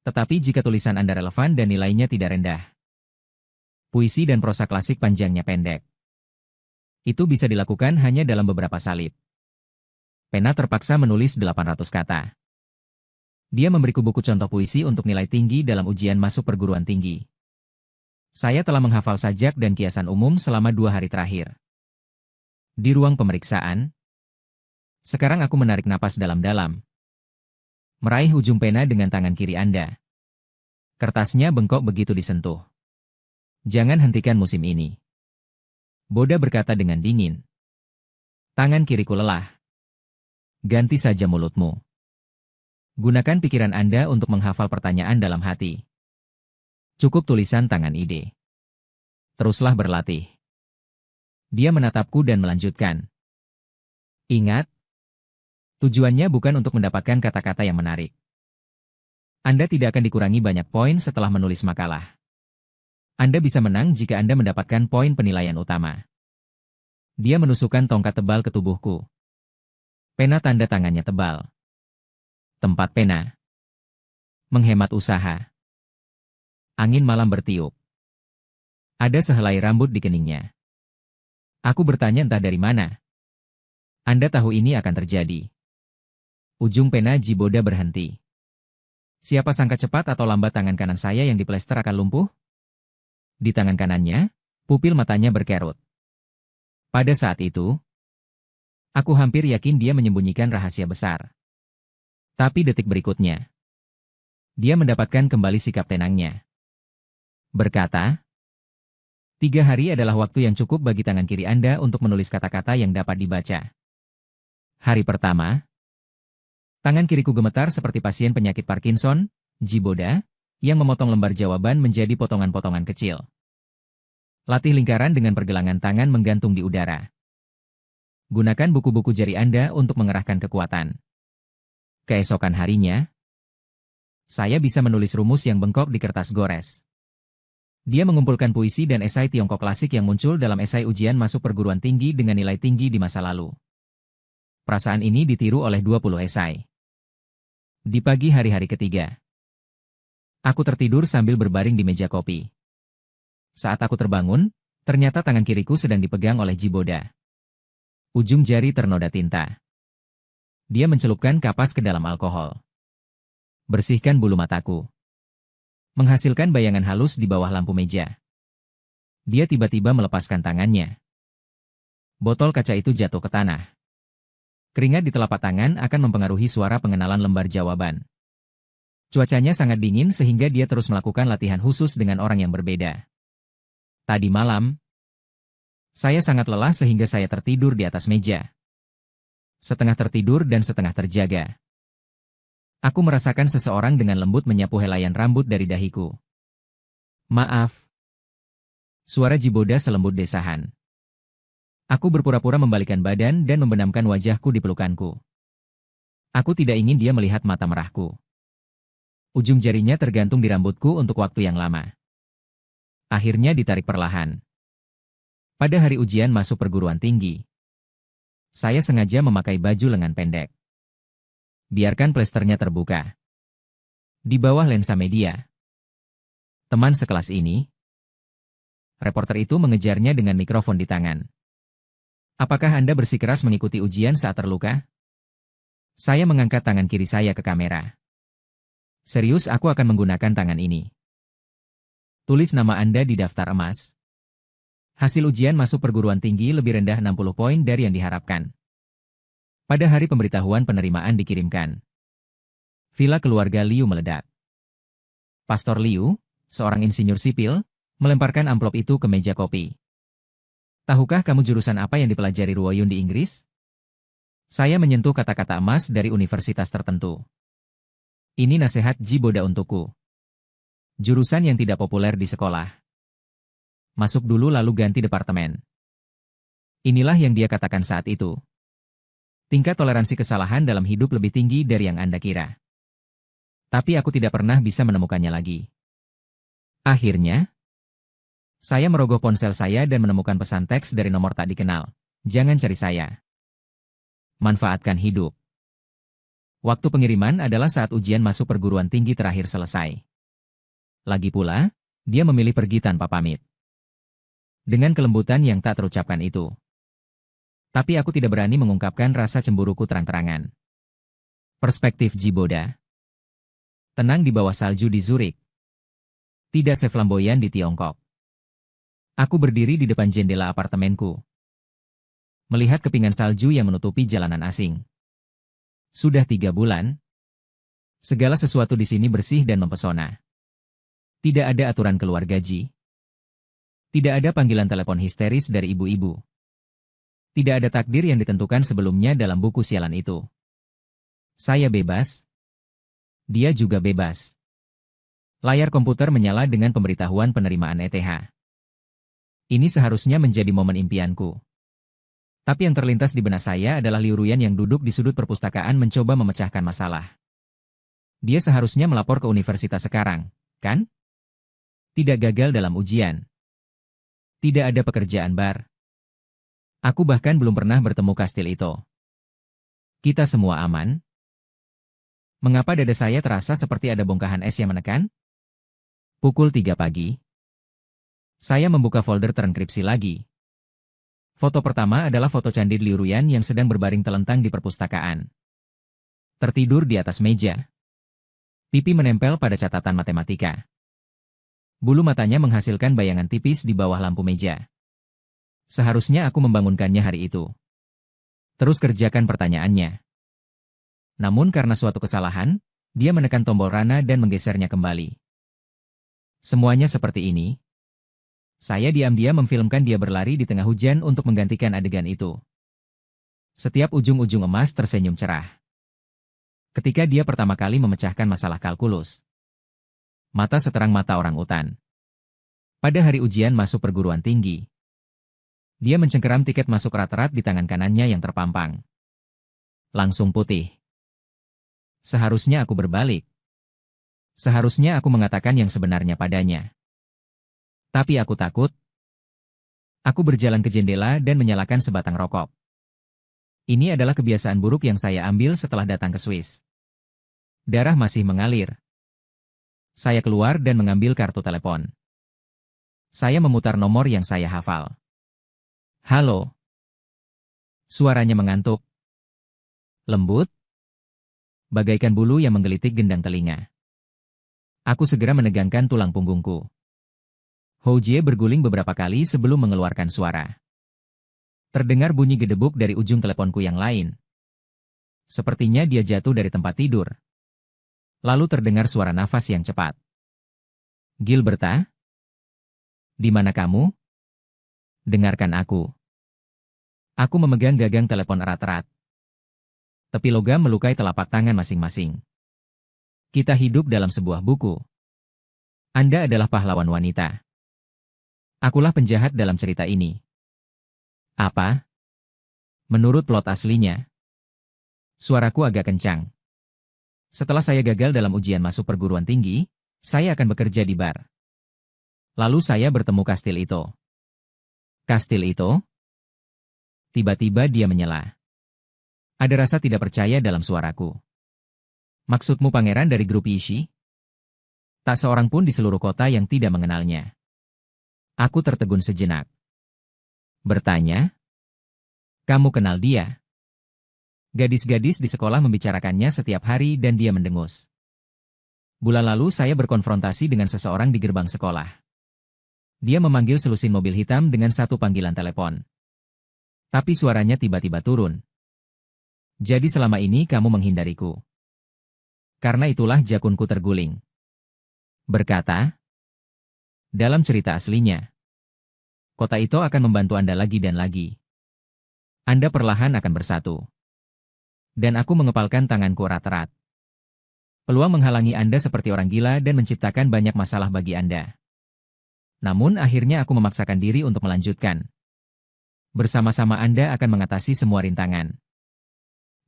Tetapi jika tulisan Anda relevan dan nilainya tidak rendah. Puisi dan prosa klasik panjangnya pendek. Itu bisa dilakukan hanya dalam beberapa salib. Pena terpaksa menulis 800 kata. Dia memberiku buku contoh puisi untuk nilai tinggi dalam ujian masuk perguruan tinggi. Saya telah menghafal sajak dan kiasan umum selama 2 hari terakhir. Di ruang pemeriksaan, sekarang aku menarik napas dalam-dalam. Meraih ujung pena dengan tangan kiri Anda. Kertasnya bengkok begitu disentuh. Jangan hentikan musim ini. Boda berkata dengan dingin. Tangan kiriku lelah. Ganti saja mulutmu. Gunakan pikiran Anda untuk menghafal pertanyaan dalam hati. Cukup tulisan tangan ide. Teruslah berlatih. Dia menatapku dan melanjutkan. Ingat, tujuannya bukan untuk mendapatkan kata-kata yang menarik. Anda tidak akan dikurangi banyak poin setelah menulis makalah. Anda bisa menang jika Anda mendapatkan poin penilaian utama. Dia menusukkan tongkat tebal ke tubuhku. Pena tanda tangannya tebal. Tempat pena. Menghemat usaha. Angin malam bertiup. Ada sehelai rambut di keningnya. Aku bertanya entah dari mana. Anda tahu ini akan terjadi. Ujung pena Jiboda berhenti. Siapa sangka cepat atau lambat tangan kanan saya yang diplester akan lumpuh? Di tangan kanannya, pupil matanya berkerut. Pada saat itu, aku hampir yakin dia menyembunyikan rahasia besar. Tapi detik berikutnya, dia mendapatkan kembali sikap tenangnya. Berkata, 3 hari adalah waktu yang cukup bagi tangan kiri Anda untuk menulis kata-kata yang dapat dibaca. Hari pertama, tangan kiriku gemetar seperti pasien penyakit Parkinson, Jiboda, yang memotong lembar jawaban menjadi potongan-potongan kecil. Latih lingkaran dengan pergelangan tangan menggantung di udara. Gunakan buku-buku jari Anda untuk mengerahkan kekuatan. Keesokan harinya, saya bisa menulis rumus yang bengkok di kertas gores. Dia mengumpulkan puisi dan esai Tiongkok klasik yang muncul dalam esai ujian masuk perguruan tinggi dengan nilai tinggi di masa lalu. Perasaan ini ditiru oleh 20 esai. Di pagi hari-hari ketiga, aku tertidur sambil berbaring di meja kopi. Saat aku terbangun, ternyata tangan kiriku sedang dipegang oleh Jiboda. Ujung jari ternoda tinta. Dia mencelupkan kapas ke dalam alkohol. Bersihkan bulu mataku. Menghasilkan bayangan halus di bawah lampu meja. Dia tiba-tiba melepaskan tangannya. Botol kaca itu jatuh ke tanah. Keringat di telapak tangan akan mempengaruhi suara pengenalan lembar jawaban. Cuacanya sangat dingin sehingga dia terus melakukan latihan khusus dengan orang yang berbeda. Tadi malam, saya sangat lelah sehingga saya tertidur di atas meja. Setengah tertidur dan setengah terjaga. Aku merasakan seseorang dengan lembut menyapu helaian rambut dari dahiku. Maaf. Suara Jiboda selembut desahan. Aku berpura-pura membalikan badan dan membenamkan wajahku di pelukanku. Aku tidak ingin dia melihat mata merahku. Ujung jarinya tergantung di rambutku untuk waktu yang lama. Akhirnya ditarik perlahan. Pada hari ujian masuk perguruan tinggi, saya sengaja memakai baju lengan pendek. Biarkan plesternya terbuka. Di bawah lensa media. Teman sekelas ini. Reporter itu mengejarnya dengan mikrofon di tangan. Apakah Anda bersikeras mengikuti ujian saat terluka? Saya mengangkat tangan kiri saya ke kamera. Serius, aku akan menggunakan tangan ini. Tulis nama Anda di daftar emas. Hasil ujian masuk perguruan tinggi lebih rendah 60 poin dari yang diharapkan. Pada hari pemberitahuan penerimaan dikirimkan. Villa keluarga Liu meledak. Pastor Liu, seorang insinyur sipil, melemparkan amplop itu ke meja kopi. Tahukah kamu jurusan apa yang dipelajari Ruoyun di Inggris? Saya menyentuh kata-kata emas dari universitas tertentu. Ini nasihat Jiboda untukku. Jurusan yang tidak populer di sekolah. Masuk dulu lalu ganti departemen. Inilah yang dia katakan saat itu. Tingkat toleransi kesalahan dalam hidup lebih tinggi dari yang Anda kira. Tapi aku tidak pernah bisa menemukannya lagi. Akhirnya, saya merogoh ponsel saya dan menemukan pesan teks dari nomor tak dikenal. Jangan cari saya. Manfaatkan hidup. Waktu pengiriman adalah saat ujian masuk perguruan tinggi terakhir selesai. Lagi pula, dia memilih pergi tanpa pamit. Dengan kelembutan yang tak terucapkan itu. Tapi aku tidak berani mengungkapkan rasa cemburuku terang-terangan. Perspektif Jiboda. Tenang di bawah salju di Zurich. Tidak seflamboyan di Tiongkok. Aku berdiri di depan jendela apartemenku. Melihat kepingan salju yang menutupi jalanan asing. Sudah 3 bulan. Segala sesuatu di sini bersih dan mempesona. Tidak ada aturan keluar gaji. Tidak ada panggilan telepon histeris dari ibu-ibu. Tidak ada takdir yang ditentukan sebelumnya dalam buku sialan itu. Saya bebas. Dia juga bebas. Layar komputer menyala dengan pemberitahuan penerimaan ETH. Ini seharusnya menjadi momen impianku. Tapi yang terlintas di benak saya adalah Liu Ruyan yang duduk di sudut perpustakaan mencoba memecahkan masalah. Dia seharusnya melapor ke universitas sekarang, kan? Tidak gagal dalam ujian. Tidak ada pekerjaan bar. Aku bahkan belum pernah bertemu kastil itu. Kita semua aman? Mengapa dada saya terasa seperti ada bongkahan es yang menekan? Pukul 3 pagi. Saya membuka folder terenkripsi lagi. Foto pertama adalah foto Candid Liuruyan yang sedang berbaring telentang di perpustakaan. Tertidur di atas meja. Pipi menempel pada catatan matematika. Bulu matanya menghasilkan bayangan tipis di bawah lampu meja. Seharusnya aku membangunkannya hari itu. Terus kerjakan pertanyaannya. Namun karena suatu kesalahan, dia menekan tombol rana dan menggesernya kembali. Semuanya seperti ini. Saya diam-diam memfilmkan dia berlari di tengah hujan untuk menggantikan adegan itu. Setiap ujung-ujung emas tersenyum cerah. Ketika dia pertama kali memecahkan masalah kalkulus. Mata seterang mata orang utan. Pada hari ujian masuk perguruan tinggi. Dia mencengkeram tiket masuk rat-rat di tangan kanannya yang terpampang. Langsung putih. Seharusnya aku berbalik. Seharusnya aku mengatakan yang sebenarnya padanya. Tapi aku takut. Aku berjalan ke jendela dan menyalakan sebatang rokok. Ini adalah kebiasaan buruk yang saya ambil setelah datang ke Swiss. Darah masih mengalir. Saya keluar dan mengambil kartu telepon. Saya memutar nomor yang saya hafal. Halo. Suaranya mengantuk. Lembut. Bagaikan bulu yang menggelitik gendang telinga. Aku segera menegangkan tulang punggungku. Hou Jie berguling beberapa kali sebelum mengeluarkan suara. Terdengar bunyi gedebuk dari ujung teleponku yang lain. Sepertinya dia jatuh dari tempat tidur. Lalu terdengar suara nafas yang cepat. Gilberta? Di mana kamu? Dengarkan aku. Aku memegang gagang telepon erat-erat. Tepi logam melukai telapak tangan masing-masing. Kita hidup dalam sebuah buku. Anda adalah pahlawan wanita. Akulah penjahat dalam cerita ini. Apa? Menurut plot aslinya. Suaraku agak kencang. Setelah saya gagal dalam ujian masuk perguruan tinggi, saya akan bekerja di bar. Lalu saya bertemu Kastil Ito. Kastil Ito? Tiba-tiba dia menyela. Ada rasa tidak percaya dalam suaraku. Maksudmu pangeran dari grup Yishi? Tak seorang pun di seluruh kota yang tidak mengenalnya. Aku tertegun sejenak. Bertanya, kamu kenal dia? Gadis-gadis di sekolah membicarakannya setiap hari dan dia mendengus. Bulan lalu saya berkonfrontasi dengan seseorang di gerbang sekolah. Dia memanggil selusin mobil hitam dengan satu panggilan telepon. Tapi suaranya tiba-tiba turun. Jadi selama ini kamu menghindariku. Karena itulah jakunku terguling. Berkata, dalam cerita aslinya, kota itu akan membantu Anda lagi dan lagi. Anda perlahan akan bersatu. Dan aku mengepalkan tanganku erat-erat. Peluang menghalangi Anda seperti orang gila dan menciptakan banyak masalah bagi Anda. Namun akhirnya aku memaksakan diri untuk melanjutkan. Bersama-sama Anda akan mengatasi semua rintangan.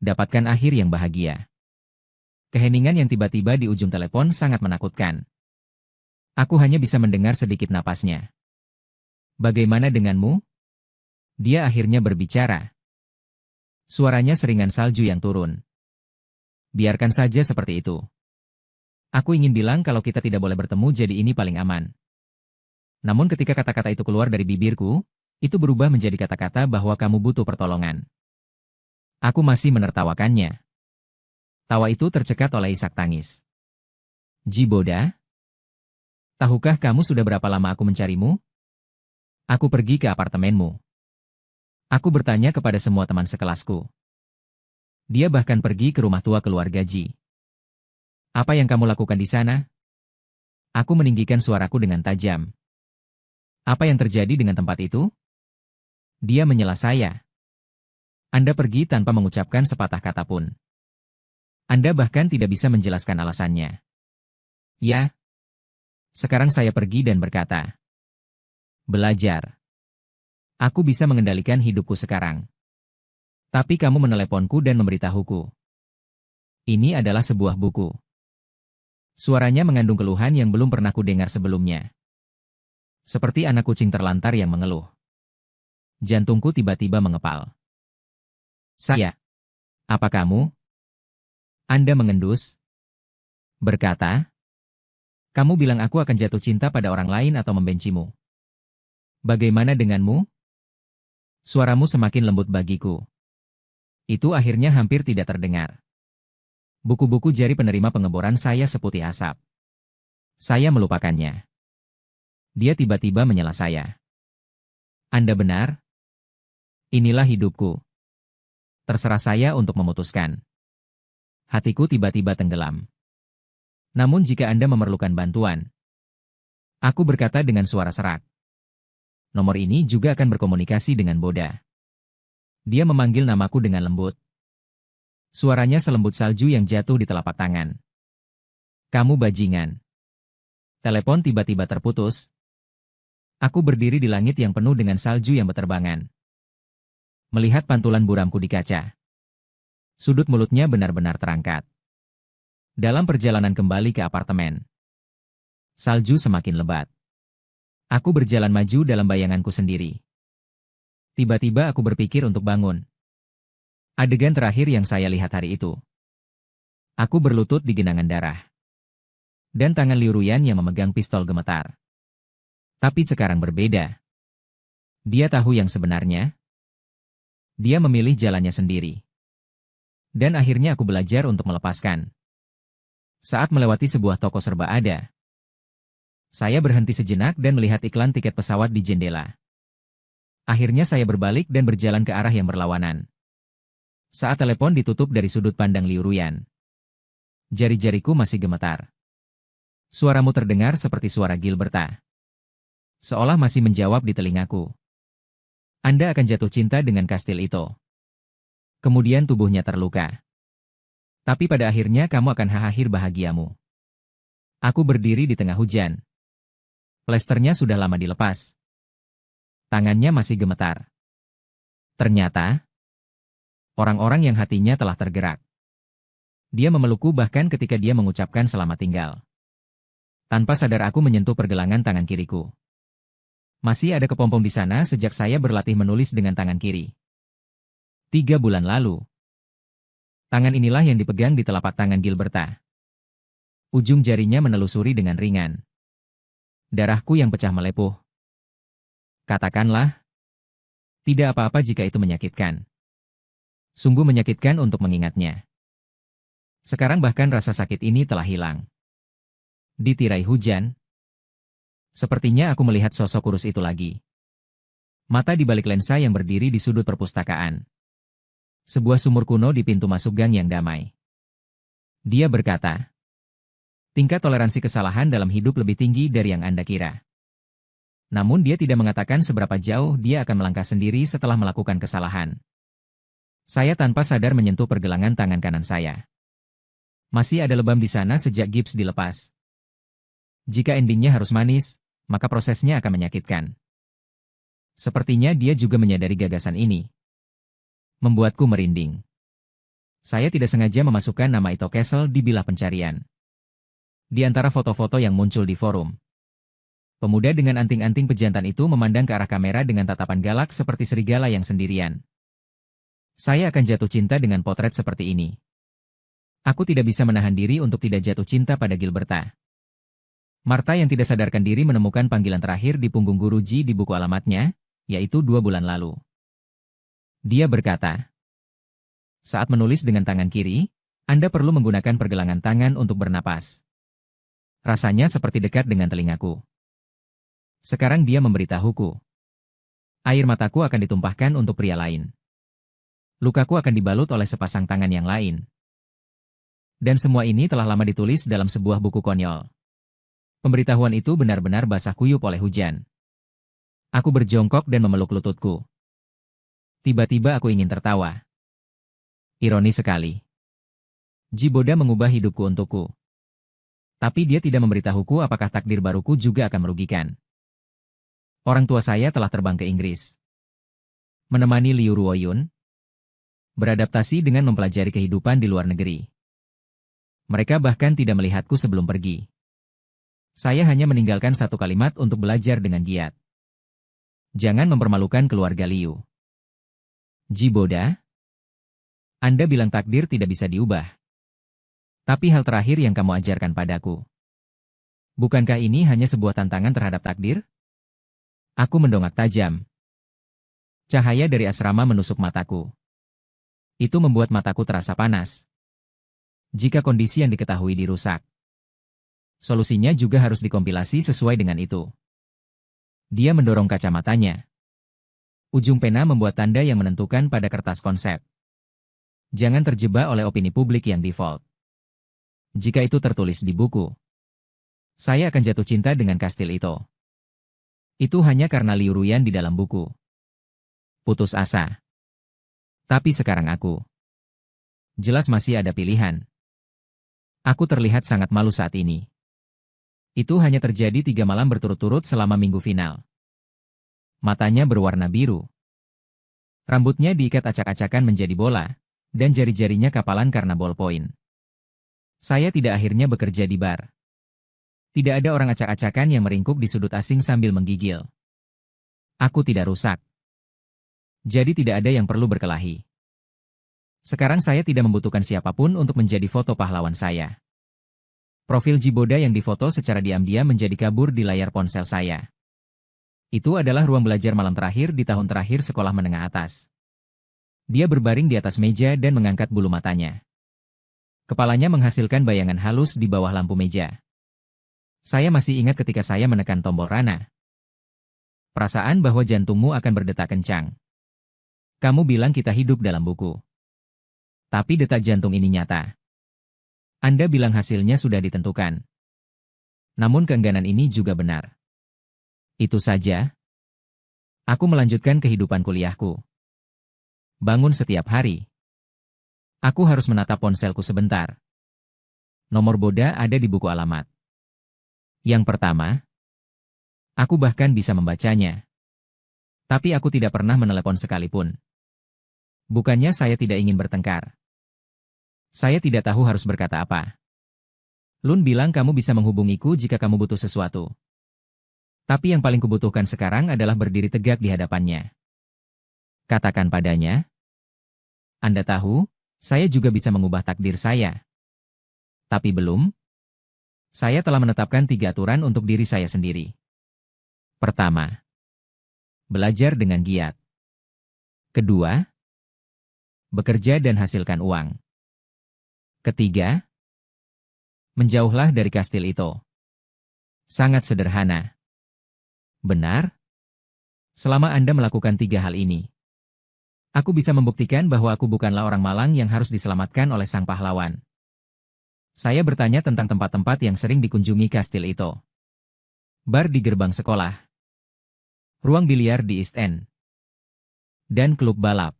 Dapatkan akhir yang bahagia. Keheningan yang tiba-tiba di ujung telepon sangat menakutkan. Aku hanya bisa mendengar sedikit napasnya. Bagaimana denganmu? Dia akhirnya berbicara. Suaranya seringan salju yang turun. Biarkan saja seperti itu. Aku ingin bilang kalau kita tidak boleh bertemu jadi ini paling aman. Namun ketika kata-kata itu keluar dari bibirku, itu berubah menjadi kata-kata bahwa kamu butuh pertolongan. Aku masih menertawakannya. Tawa itu tercekat oleh isak tangis. Jiboda? Tahukah kamu sudah berapa lama aku mencarimu? Aku pergi ke apartemenmu. Aku bertanya kepada semua teman sekelasku. Dia bahkan pergi ke rumah tua keluarga Ji. Apa yang kamu lakukan di sana? Aku meninggikan suaraku dengan tajam. Apa yang terjadi dengan tempat itu? Dia menyela saya. Anda pergi tanpa mengucapkan sepatah kata pun. Anda bahkan tidak bisa menjelaskan alasannya. Ya. Sekarang saya pergi dan berkata. Belajar. Aku bisa mengendalikan hidupku sekarang. Tapi kamu meneleponku dan memberitahuku. Ini adalah sebuah buku. Suaranya mengandung keluhan yang belum pernah kudengar sebelumnya. Seperti anak kucing terlantar yang mengeluh. Jantungku tiba-tiba mengepal. Saya. Apa kamu? Anda mengendus? Berkata, kamu bilang aku akan jatuh cinta pada orang lain atau membencimu. Bagaimana denganmu? Suaramu semakin lembut bagiku. Itu akhirnya hampir tidak terdengar. Buku-buku jari penerima pengeboran saya seputih asap. Saya melupakannya. Dia tiba-tiba menyela saya. Anda benar? Inilah hidupku. Terserah saya untuk memutuskan. Hatiku tiba-tiba tenggelam. Namun jika Anda memerlukan bantuan, aku berkata dengan suara serak. Nomor ini juga akan berkomunikasi dengan Boda. Dia memanggil namaku dengan lembut. Suaranya selembut salju yang jatuh di telapak tangan. Kamu bajingan. Telepon tiba-tiba terputus. Aku berdiri di langit yang penuh dengan salju yang berterbangan. Melihat pantulan buramku di kaca. Sudut mulutnya benar-benar terangkat. Dalam perjalanan kembali ke apartemen, salju semakin lebat. Aku berjalan maju dalam bayanganku sendiri. Tiba-tiba aku berpikir untuk bangun. Adegan terakhir yang saya lihat hari itu. Aku berlutut di genangan darah. Dan tangan Liu Ruyan yang memegang pistol gemetar. Tapi sekarang berbeda. Dia tahu yang sebenarnya. Dia memilih jalannya sendiri. Dan akhirnya aku belajar untuk melepaskan. Saat melewati sebuah toko serba ada, saya berhenti sejenak dan melihat iklan tiket pesawat di jendela. Akhirnya saya berbalik dan berjalan ke arah yang berlawanan. Saat telepon ditutup dari sudut pandang Liu Ruyan, jari-jariku masih gemetar. Suaramu terdengar seperti suara Gilberta. Seolah masih menjawab di telingaku. Anda akan jatuh cinta dengan kastil itu. Kemudian tubuhnya terluka. Tapi pada akhirnya kamu akan akhir bahagiamu. Aku berdiri di tengah hujan. Plesternya sudah lama dilepas. Tangannya masih gemetar. Ternyata, orang-orang yang hatinya telah tergerak. Dia memelukku bahkan ketika dia mengucapkan selamat tinggal. Tanpa sadar aku menyentuh pergelangan tangan kiriku. Masih ada kepompong di sana sejak saya berlatih menulis dengan tangan kiri. 3 bulan lalu. Tangan inilah yang dipegang di telapak tangan Gilberta. Ujung jarinya menelusuri dengan ringan. Darahku yang pecah melepuh. Katakanlah, tidak apa-apa jika itu menyakitkan. Sungguh menyakitkan untuk mengingatnya. Sekarang bahkan rasa sakit ini telah hilang. Ditirai hujan. Sepertinya aku melihat sosok kurus itu lagi. Mata di balik lensa yang berdiri di sudut perpustakaan. Sebuah sumur kuno di pintu masuk gang yang damai. Dia berkata, tingkat toleransi kesalahan dalam hidup lebih tinggi dari yang Anda kira. Namun dia tidak mengatakan seberapa jauh dia akan melangkah sendiri setelah melakukan kesalahan. Saya tanpa sadar menyentuh pergelangan tangan kanan saya. Masih ada lebam di sana sejak gips dilepas. Jika endingnya harus manis, maka prosesnya akan menyakitkan. Sepertinya dia juga menyadari gagasan ini. Membuatku merinding. Saya tidak sengaja memasukkan nama Ito Castle di bilah pencarian. Di antara foto-foto yang muncul di forum, pemuda dengan anting-anting pejantan itu memandang ke arah kamera dengan tatapan galak seperti serigala yang sendirian. Saya akan jatuh cinta dengan potret seperti ini. Aku tidak bisa menahan diri untuk tidak jatuh cinta pada Gilberta. Martha yang tidak sadarkan diri menemukan panggilan terakhir di punggung guruji di buku alamatnya, yaitu 2 bulan lalu. Dia berkata, saat menulis dengan tangan kiri, Anda perlu menggunakan pergelangan tangan untuk bernapas. Rasanya seperti dekat dengan telingaku. Sekarang dia memberitahuku. Air mataku akan ditumpahkan untuk pria lain. Lukaku akan dibalut oleh sepasang tangan yang lain. Dan semua ini telah lama ditulis dalam sebuah buku konyol. Pemberitahuan itu benar-benar basah kuyup oleh hujan. Aku berjongkok dan memeluk lututku. Tiba-tiba aku ingin tertawa. Ironis sekali. Jiboda mengubah hidupku untukku. Tapi dia tidak memberitahuku apakah takdir baruku juga akan merugikan. Orang tua saya telah terbang ke Inggris. Menemani Liu Ruoyun. Beradaptasi dengan mempelajari kehidupan di luar negeri. Mereka bahkan tidak melihatku sebelum pergi. Saya hanya meninggalkan satu kalimat untuk belajar dengan giat. Jangan mempermalukan keluarga Liu. Jiboda, Anda bilang takdir tidak bisa diubah. Tapi hal terakhir yang kamu ajarkan padaku. Bukankah ini hanya sebuah tantangan terhadap takdir? Aku mendongak tajam. Cahaya dari asrama menusuk mataku. Itu membuat mataku terasa panas. Jika kondisi yang diketahui dirusak, solusinya juga harus dikompilasi sesuai dengan itu. Dia mendorong kacamatanya. Ujung pena membuat tanda yang menentukan pada kertas konsep. Jangan terjebak oleh opini publik yang default. Jika itu tertulis di buku, saya akan jatuh cinta dengan kastil itu. Itu hanya karena liuruyan di dalam buku. Putus asa. Tapi sekarang aku jelas masih ada pilihan. Aku terlihat sangat malu saat ini. Itu hanya terjadi 3 malam berturut-turut selama minggu final. Matanya berwarna biru. Rambutnya diikat acak-acakan menjadi bola, dan jari-jarinya kapalan karena ballpoint. Saya tidak akhirnya bekerja di bar. Tidak ada orang acak-acakan yang meringkuk di sudut asing sambil menggigil. Aku tidak rusak. Jadi tidak ada yang perlu berkelahi. Sekarang saya tidak membutuhkan siapapun untuk menjadi foto pahlawan saya. Profil Jiboda yang difoto secara diam-diam menjadi kabur di layar ponsel saya. Itu adalah ruang belajar malam terakhir di tahun terakhir sekolah menengah atas. Dia berbaring di atas meja dan mengangkat bulu matanya. Kepalanya menghasilkan bayangan halus di bawah lampu meja. Saya masih ingat ketika saya menekan tombol Rana. Perasaan bahwa jantungmu akan berdetak kencang. Kamu bilang kita hidup dalam buku. Tapi detak jantung ini nyata. Anda bilang hasilnya sudah ditentukan. Namun keengganan ini juga benar. Itu saja. Aku melanjutkan kehidupan kuliahku. Bangun setiap hari. Aku harus menatap ponselku sebentar. Nomor boda ada di buku alamat. Yang pertama, aku bahkan bisa membacanya. Tapi aku tidak pernah menelepon sekalipun. Bukannya saya tidak ingin bertengkar. Saya tidak tahu harus berkata apa. Lun bilang kamu bisa menghubungiku jika kamu butuh sesuatu. Tapi yang paling kubutuhkan sekarang adalah berdiri tegak di hadapannya. Katakan padanya, Anda tahu, saya juga bisa mengubah takdir saya. Tapi belum. Saya telah menetapkan 3 aturan untuk diri saya sendiri. Pertama, belajar dengan giat. Kedua, bekerja dan hasilkan uang. Ketiga, menjauhlah dari kastil itu. Sangat sederhana. Benar? Selama Anda melakukan 3 hal ini, aku bisa membuktikan bahwa aku bukanlah orang malang yang harus diselamatkan oleh sang pahlawan. Saya bertanya tentang tempat-tempat yang sering dikunjungi kastil itu. Bar di gerbang sekolah. Ruang biliar di East End. Dan klub balap.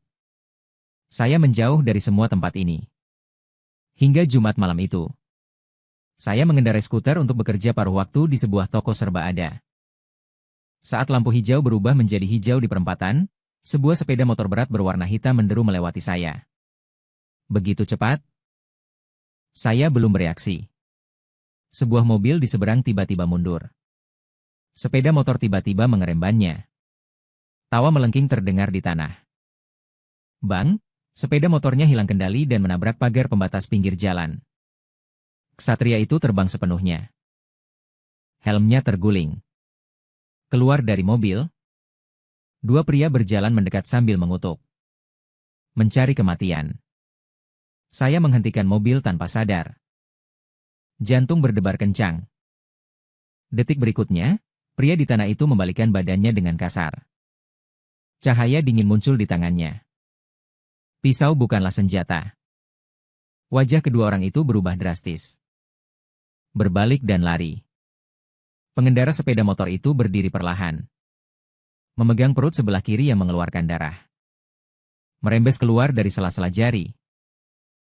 Saya menjauh dari semua tempat ini. Hingga Jumat malam itu. Saya mengendarai skuter untuk bekerja paruh waktu di sebuah toko serba ada. Saat lampu hijau berubah menjadi hijau di perempatan, sebuah sepeda motor berat berwarna hitam menderu melewati saya. Begitu cepat. Saya belum bereaksi. Sebuah mobil di seberang tiba-tiba mundur. Sepeda motor tiba-tiba mengerem bannya. Tawa melengking terdengar di tanah. Bang, sepeda motornya hilang kendali dan menabrak pagar pembatas pinggir jalan. Ksatria itu terbang sepenuhnya. Helmnya terguling. Keluar dari mobil, 2 pria berjalan mendekat sambil mengutuk. Mencari kematian. Saya menghentikan mobil tanpa sadar. Jantung berdebar kencang. Detik berikutnya, pria di tanah itu membalikkan badannya dengan kasar. Cahaya dingin muncul di tangannya. Pisau bukanlah senjata. Wajah kedua orang itu berubah drastis. Berbalik dan lari. Pengendara sepeda motor itu berdiri perlahan. Memegang perut sebelah kiri yang mengeluarkan darah. Merembes keluar dari sela-sela jari.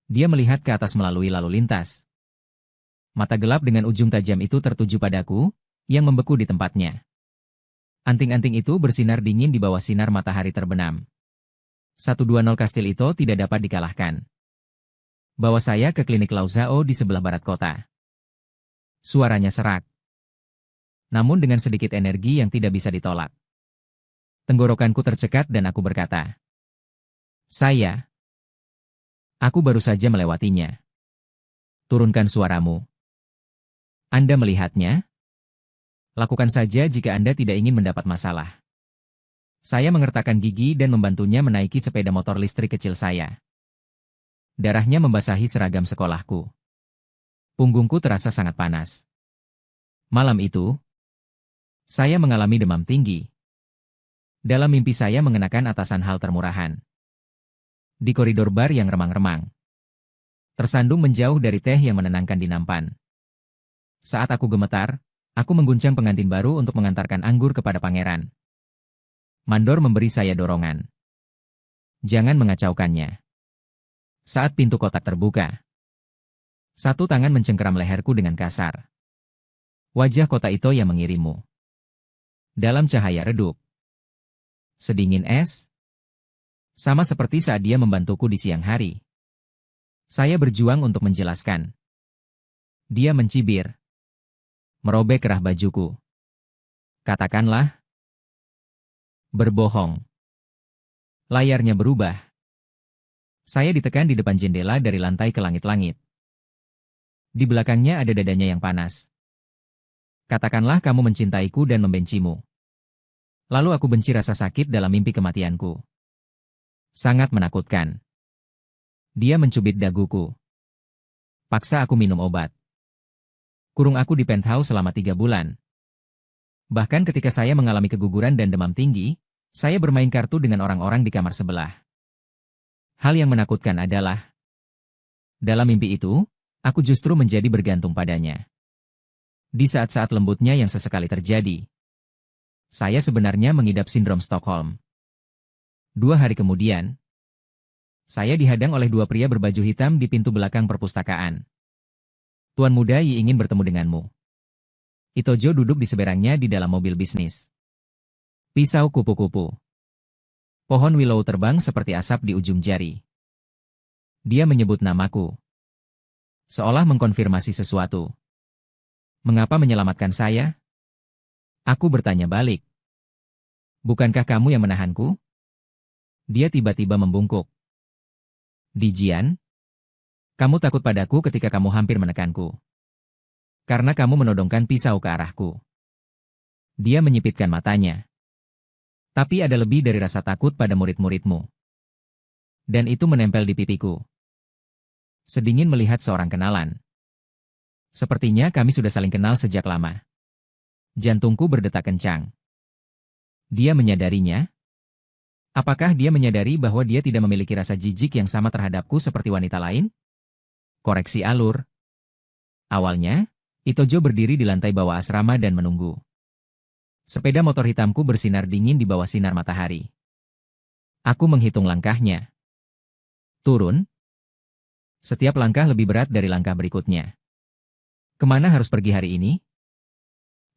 Dia melihat ke atas melalui lalu lintas. Mata gelap dengan ujung tajam itu tertuju padaku, yang membeku di tempatnya. Anting-anting itu bersinar dingin di bawah sinar matahari terbenam. 120 kastil itu tidak dapat dikalahkan. Bawa saya ke klinik Lauzao di sebelah barat kota. Suaranya serak. Namun dengan sedikit energi yang tidak bisa ditolak. Tenggorokanku tercekat dan aku berkata, Aku baru saja melewatinya. Turunkan suaramu. Anda melihatnya? Lakukan saja jika Anda tidak ingin mendapat masalah. Saya mengertakkan gigi dan membantunya menaiki sepeda motor listrik kecil saya. Darahnya membasahi seragam sekolahku. Punggungku terasa sangat panas. Malam itu, saya mengalami demam tinggi. Dalam mimpi saya mengenakan atasan hal termurahan. Di koridor bar yang remang-remang. Tersandung menjauh dari teh yang menenangkan di nampan. Saat aku gemetar, aku mengguncang pengantin baru untuk mengantarkan anggur kepada pangeran. Mandor memberi saya dorongan. Jangan mengacaukannya. Saat pintu kotak terbuka, satu tangan mencengkeram leherku dengan kasar. Wajah kota itu yang mengirimmu. Dalam cahaya redup. Sedingin es. Sama seperti saat dia membantuku di siang hari. Saya berjuang untuk menjelaskan. Dia mencibir. Merobek kerah bajuku. Katakanlah. Berbohong. Layarnya berubah. Saya ditekan di depan jendela dari lantai ke langit-langit. Di belakangnya ada dadanya yang panas. Katakanlah kamu mencintaiku dan membencimu. Lalu aku benci rasa sakit dalam mimpi kematianku. Sangat menakutkan. Dia mencubit daguku. Paksa aku minum obat. Kurung aku di penthouse selama 3 bulan. Bahkan ketika saya mengalami keguguran dan demam tinggi, saya bermain kartu dengan orang-orang di kamar sebelah. Hal yang menakutkan adalah, dalam mimpi itu, aku justru menjadi bergantung padanya. Di saat-saat lembutnya yang sesekali terjadi, saya sebenarnya mengidap sindrom Stockholm. 2 hari kemudian, saya dihadang oleh 2 pria berbaju hitam di pintu belakang perpustakaan. Tuan muda Yi ingin bertemu denganmu. Itojo duduk di seberangnya di dalam mobil bisnis. Pisau kupu-kupu. Pohon willow terbang seperti asap di ujung jari. Dia menyebut namaku. Seolah mengkonfirmasi sesuatu. Mengapa menyelamatkan saya? Aku bertanya balik. Bukankah kamu yang menahanku? Dia tiba-tiba membungkuk. Dijian? Kamu takut padaku ketika kamu hampir menekanku. Karena kamu menodongkan pisau ke arahku. Dia menyipitkan matanya. Tapi ada lebih dari rasa takut pada murid-muridmu. Dan itu menempel di pipiku. Sedingin melihat seorang kenalan. Sepertinya kami sudah saling kenal sejak lama. Jantungku berdetak kencang. Dia menyadarinya? Apakah dia menyadari bahwa dia tidak memiliki rasa jijik yang sama terhadapku seperti wanita lain? Koreksi alur. Awalnya, Itojo berdiri di lantai bawah asrama dan menunggu. Sepeda motor hitamku bersinar dingin di bawah sinar matahari. Aku menghitung langkahnya. Turun. Setiap langkah lebih berat dari langkah berikutnya. Kemana harus pergi hari ini?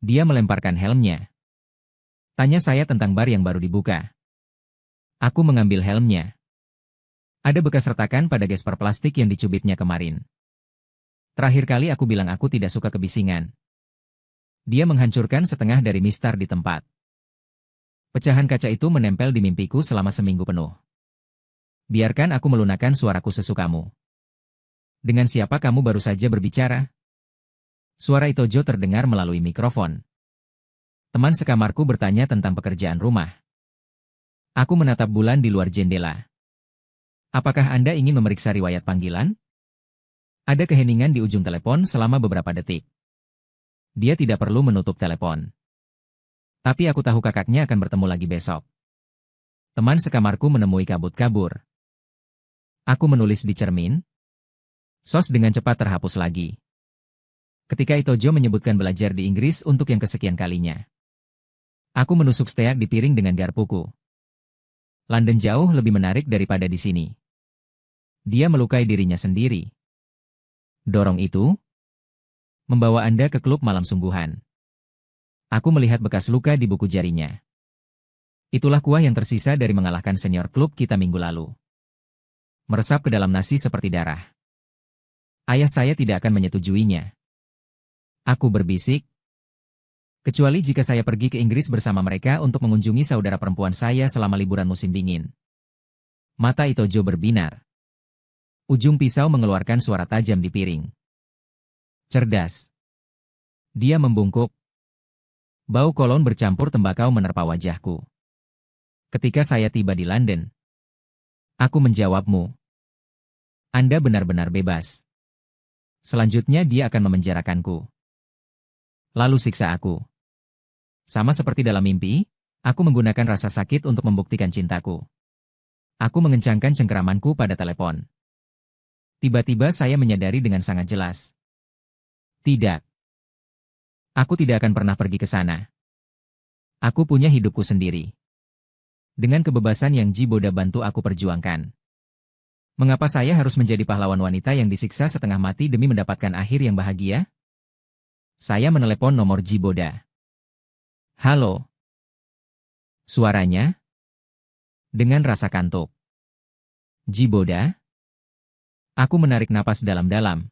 Dia melemparkan helmnya. Tanya saya tentang bar yang baru dibuka. Aku mengambil helmnya. Ada bekas retakan pada gesper plastik yang dicubitnya kemarin. Terakhir kali aku bilang aku tidak suka kebisingan. Dia menghancurkan setengah dari mistar di tempat. Pecahan kaca itu menempel di mimpiku selama seminggu penuh. Biarkan aku melunakkan suaraku sesukamu. Dengan siapa kamu baru saja berbicara? Suara Itojo terdengar melalui mikrofon. Teman sekamarku bertanya tentang pekerjaan rumah. Aku menatap bulan di luar jendela. Apakah Anda ingin memeriksa riwayat panggilan? Ada keheningan di ujung telepon selama beberapa detik. Dia tidak perlu menutup telepon. Tapi aku tahu kakaknya akan bertemu lagi besok. Teman sekamarku menemui kabut-kabur. Aku menulis di cermin. Sos dengan cepat terhapus lagi. Ketika Itojo menyebutkan belajar di Inggris untuk yang kesekian kalinya. Aku menusuk steak di piring dengan garpuku. London jauh lebih menarik daripada di sini. Dia melukai dirinya sendiri. Dorong itu membawa Anda ke klub malam sungguhan. Aku melihat bekas luka di buku jarinya. Itulah kuah yang tersisa dari mengalahkan senior klub kita minggu lalu. Meresap ke dalam nasi seperti darah. Ayah saya tidak akan menyetujuinya. Aku berbisik. Kecuali jika saya pergi ke Inggris bersama mereka untuk mengunjungi saudara perempuan saya selama liburan musim dingin. Mata Itojo berbinar. Ujung pisau mengeluarkan suara tajam di piring. Cerdas. Dia membungkuk. Bau kolon bercampur tembakau menerpa wajahku. Ketika saya tiba di London, aku menjawabmu. Anda benar-benar bebas. Selanjutnya dia akan memenjarakanku. Lalu siksa aku. Sama seperti dalam mimpi, aku menggunakan rasa sakit untuk membuktikan cintaku. Aku mengencangkan cengkeramanku pada telepon. Tiba-tiba saya menyadari dengan sangat jelas. Tidak. Aku tidak akan pernah pergi ke sana. Aku punya hidupku sendiri. Dengan kebebasan yang Jiboda bantu aku perjuangkan. Mengapa saya harus menjadi pahlawan wanita yang disiksa setengah mati demi mendapatkan akhir yang bahagia? Saya menelepon nomor Jiboda. Halo. Suaranya? Dengan rasa kantuk. Jiboda? Aku menarik napas dalam-dalam.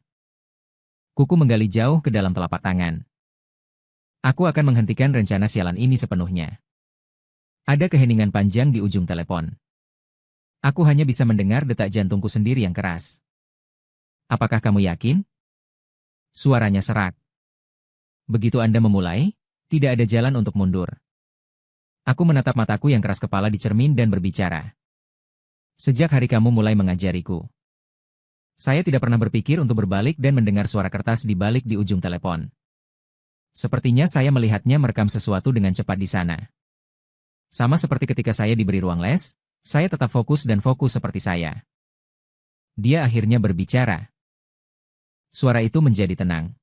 Kuku menggali jauh ke dalam telapak tangan. Aku akan menghentikan rencana sialan ini sepenuhnya. Ada keheningan panjang di ujung telepon. Aku hanya bisa mendengar detak jantungku sendiri yang keras. Apakah kamu yakin? Suaranya serak. Begitu Anda memulai, tidak ada jalan untuk mundur. Aku menatap mataku yang keras kepala di cermin dan berbicara. Sejak hari kamu mulai mengajariku, saya tidak pernah berpikir untuk berbalik dan mendengar suara kertas di balik di ujung telepon. Sepertinya saya melihatnya merekam sesuatu dengan cepat di sana. Sama seperti ketika saya diberi ruang les, saya tetap fokus dan fokus seperti saya. Dia akhirnya berbicara. Suara itu menjadi tenang.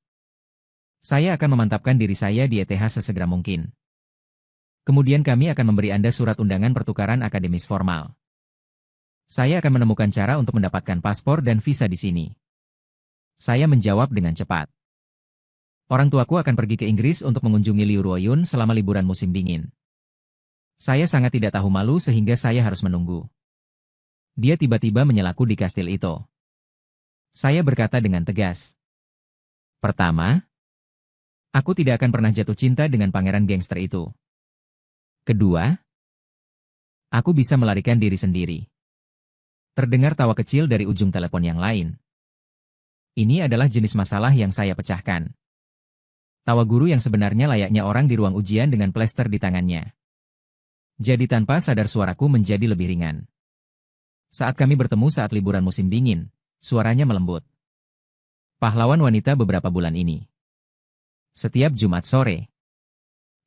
Saya akan memantapkan diri saya di ETH sesegera mungkin. Kemudian kami akan memberi Anda surat undangan pertukaran akademis formal. Saya akan menemukan cara untuk mendapatkan paspor dan visa di sini. Saya menjawab dengan cepat. Orang tuaku akan pergi ke Inggris untuk mengunjungi Liu Ruoyun selama liburan musim dingin. Saya sangat tidak tahu malu sehingga saya harus menunggu. Dia tiba-tiba menyelaku di kastil itu. Saya berkata dengan tegas. Pertama, aku tidak akan pernah jatuh cinta dengan pangeran gangster itu. Kedua, aku bisa melarikan diri sendiri. Terdengar tawa kecil dari ujung telepon yang lain. Ini adalah jenis masalah yang saya pecahkan. Tawa guru yang sebenarnya layaknya orang di ruang ujian dengan plester di tangannya. Jadi tanpa sadar suaraku menjadi lebih ringan. Saat kami bertemu saat liburan musim dingin, suaranya melembut. Pahlawan wanita beberapa bulan ini. Setiap Jumat sore,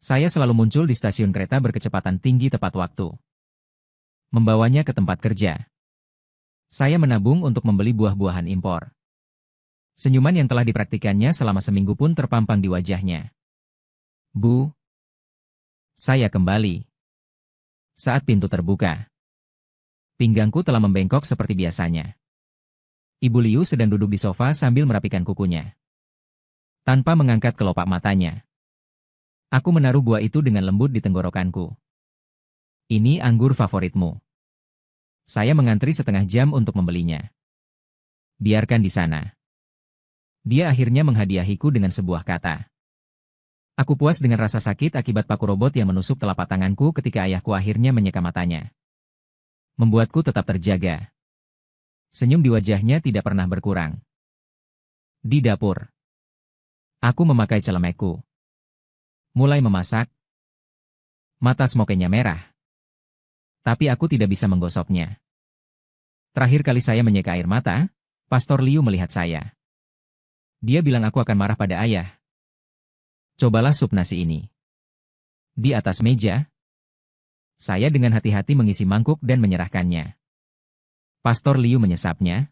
saya selalu muncul di stasiun kereta berkecepatan tinggi tepat waktu. Membawanya ke tempat kerja. Saya menabung untuk membeli buah-buahan impor. Senyuman yang telah dipraktikannya selama seminggu pun terpampang di wajahnya. Bu. Saya kembali. Saat pintu terbuka. Pinggangku telah membengkok seperti biasanya. Ibu Liu sedang duduk di sofa sambil merapikan kukunya. Tanpa mengangkat kelopak matanya. Aku menaruh buah itu dengan lembut di tenggorokanku. Ini anggur favoritmu. Saya mengantri setengah jam untuk membelinya. Biarkan di sana. Dia akhirnya menghadiahiku dengan sebuah kata. Aku puas dengan rasa sakit akibat paku robot yang menusuk telapak tanganku ketika ayahku akhirnya menyeka matanya. Membuatku tetap terjaga. Senyum di wajahnya tidak pernah berkurang. Di dapur. Aku memakai celemekku. Mulai memasak. Mata smokenya merah. Tapi aku tidak bisa menggosoknya. Terakhir kali saya menyeka air mata, Pastor Liu melihat saya. Dia bilang aku akan marah pada ayah. Cobalah sup nasi ini. Di atas meja, saya dengan hati-hati mengisi mangkuk dan menyerahkannya. Pastor Liu menyesapnya.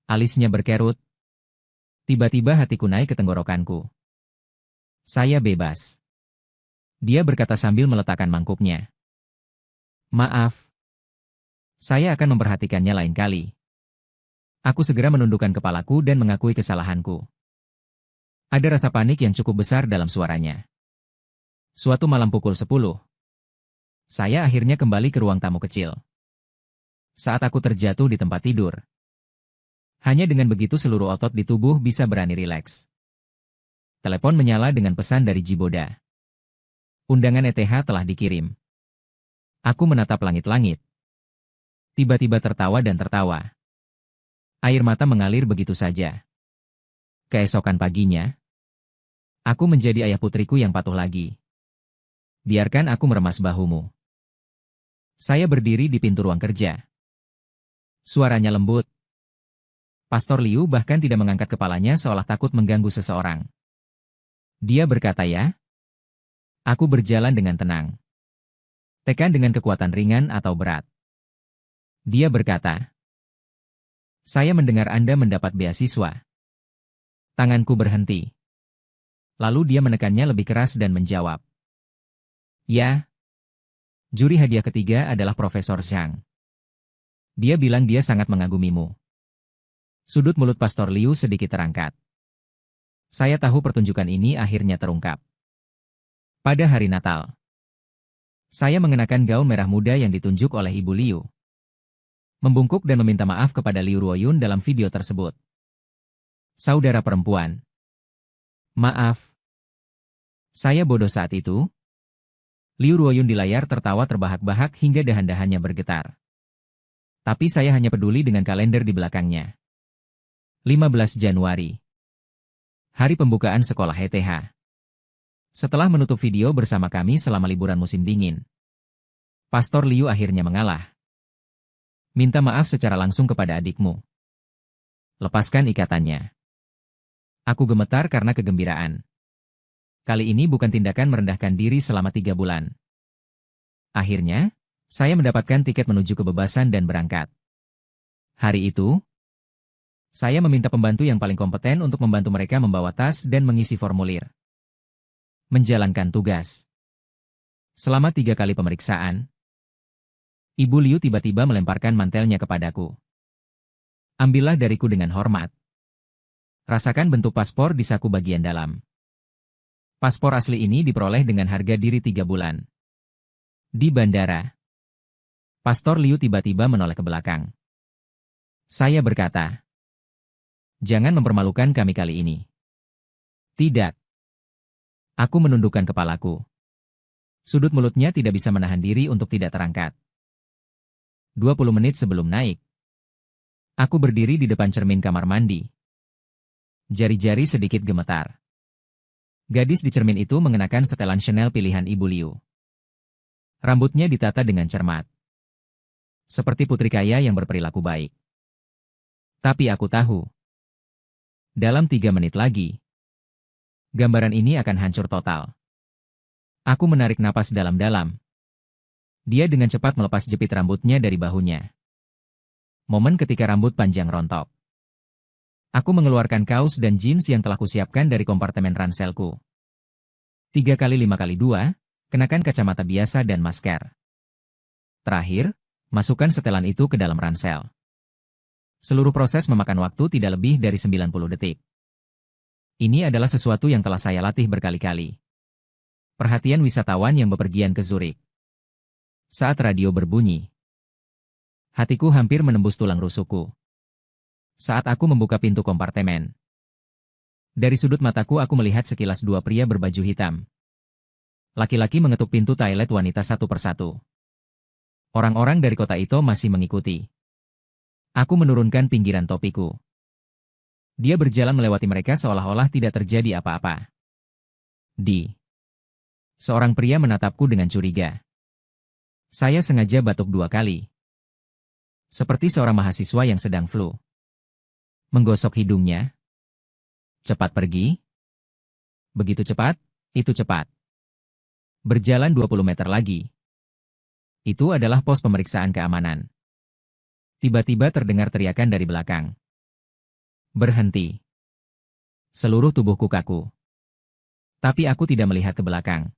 Alisnya berkerut. Tiba-tiba hatiku naik ke tenggorokanku. Saya bebas. Dia berkata sambil meletakkan mangkuknya. Maaf. Saya akan memperhatikannya lain kali. Aku segera menundukkan kepalaku dan mengakui kesalahanku. Ada rasa panik yang cukup besar dalam suaranya. Suatu malam pukul 10. Saya akhirnya kembali ke ruang tamu kecil. Saat aku terjatuh di tempat tidur. Hanya dengan begitu seluruh otot di tubuh bisa berani rileks. Telepon menyala dengan pesan dari Jiboda. Undangan ETH telah dikirim. Aku menatap langit-langit. Tiba-tiba tertawa dan tertawa. Air mata mengalir begitu saja. Keesokan paginya, aku menjadi ayah putriku yang patuh lagi. Biarkan aku meremas bahumu. Saya berdiri di pintu ruang kerja. Suaranya lembut. Pastor Liu bahkan tidak mengangkat kepalanya seolah takut mengganggu seseorang. Dia berkata, ya. Aku berjalan dengan tenang. Tekan dengan kekuatan ringan atau berat. Dia berkata, saya mendengar Anda mendapat beasiswa. Tanganku berhenti. Lalu dia menekannya lebih keras dan menjawab. Ya. Juri hadiah ketiga adalah Profesor Zhang. Dia bilang dia sangat mengagumimu. Sudut mulut Pastor Liu sedikit terangkat. Saya tahu pertunjukan ini akhirnya terungkap. Pada hari Natal, saya mengenakan gaun merah muda yang ditunjuk oleh Ibu Liu. Membungkuk dan meminta maaf kepada Liu Ruoyun dalam video tersebut. Saudara perempuan. Maaf. Saya bodoh saat itu. Liu Ruoyun di layar tertawa terbahak-bahak hingga dahan-dahannya bergetar. Tapi saya hanya peduli dengan kalender di belakangnya. 15 Januari. Hari pembukaan sekolah ETH. Setelah menutup video bersama kami selama liburan musim dingin, Pastor Liu akhirnya mengalah. Minta maaf secara langsung kepada adikmu. Lepaskan ikatannya. Aku gemetar karena kegembiraan. Kali ini bukan tindakan merendahkan diri selama 3 bulan. Akhirnya, saya mendapatkan tiket menuju kebebasan dan berangkat. Hari itu, saya meminta pembantu yang paling kompeten untuk membantu mereka membawa tas dan mengisi formulir. Menjalankan tugas. Selama 3 kali pemeriksaan, Ibu Liu tiba-tiba melemparkan mantelnya kepadaku. Ambillah dariku dengan hormat. Rasakan bentuk paspor di saku bagian dalam. Paspor asli ini diperoleh dengan harga diri 3 bulan. Di bandara. Pastor Liu tiba-tiba menoleh ke belakang. Saya berkata, jangan mempermalukan kami kali ini. Tidak. Aku menundukkan kepalaku. Sudut mulutnya tidak bisa menahan diri untuk tidak terangkat. 20 menit sebelum naik, aku berdiri di depan cermin kamar mandi. Jari-jari sedikit gemetar. Gadis di cermin itu mengenakan setelan Chanel pilihan Ibu Liu. Rambutnya ditata dengan cermat. Seperti putri kaya yang berperilaku baik. Tapi aku tahu. Dalam 3 menit lagi, gambaran ini akan hancur total. Aku menarik napas dalam-dalam. Dia dengan cepat melepas jepit rambutnya dari bahunya. Momen ketika rambut panjang rontok. Aku mengeluarkan kaos dan jeans yang telah kusiapkan dari kompartemen ranselku. 3x5x2, kenakan kacamata biasa dan masker. Terakhir, masukkan setelan itu ke dalam ransel. Seluruh proses memakan waktu tidak lebih dari 90 detik. Ini adalah sesuatu yang telah saya latih berkali-kali. Perhatian wisatawan yang bepergian ke Zurich. Saat radio berbunyi, hatiku hampir menembus tulang rusukku. Saat aku membuka pintu kompartemen, dari sudut mataku aku melihat sekilas 2 pria berbaju hitam. Laki-laki mengetuk pintu toilet wanita satu persatu. Orang-orang dari kota itu masih mengikuti. Aku menurunkan pinggiran topiku. Dia berjalan melewati mereka seolah-olah tidak terjadi apa-apa. Seorang pria menatapku dengan curiga. Saya sengaja batuk 2 kali. Seperti seorang mahasiswa yang sedang flu. Menggosok hidungnya. Cepat pergi. Begitu cepat, itu cepat. Berjalan 20 meter lagi. Itu adalah pos pemeriksaan keamanan. Tiba-tiba terdengar teriakan dari belakang. Berhenti. Seluruh tubuhku kaku. Tapi aku tidak melihat ke belakang.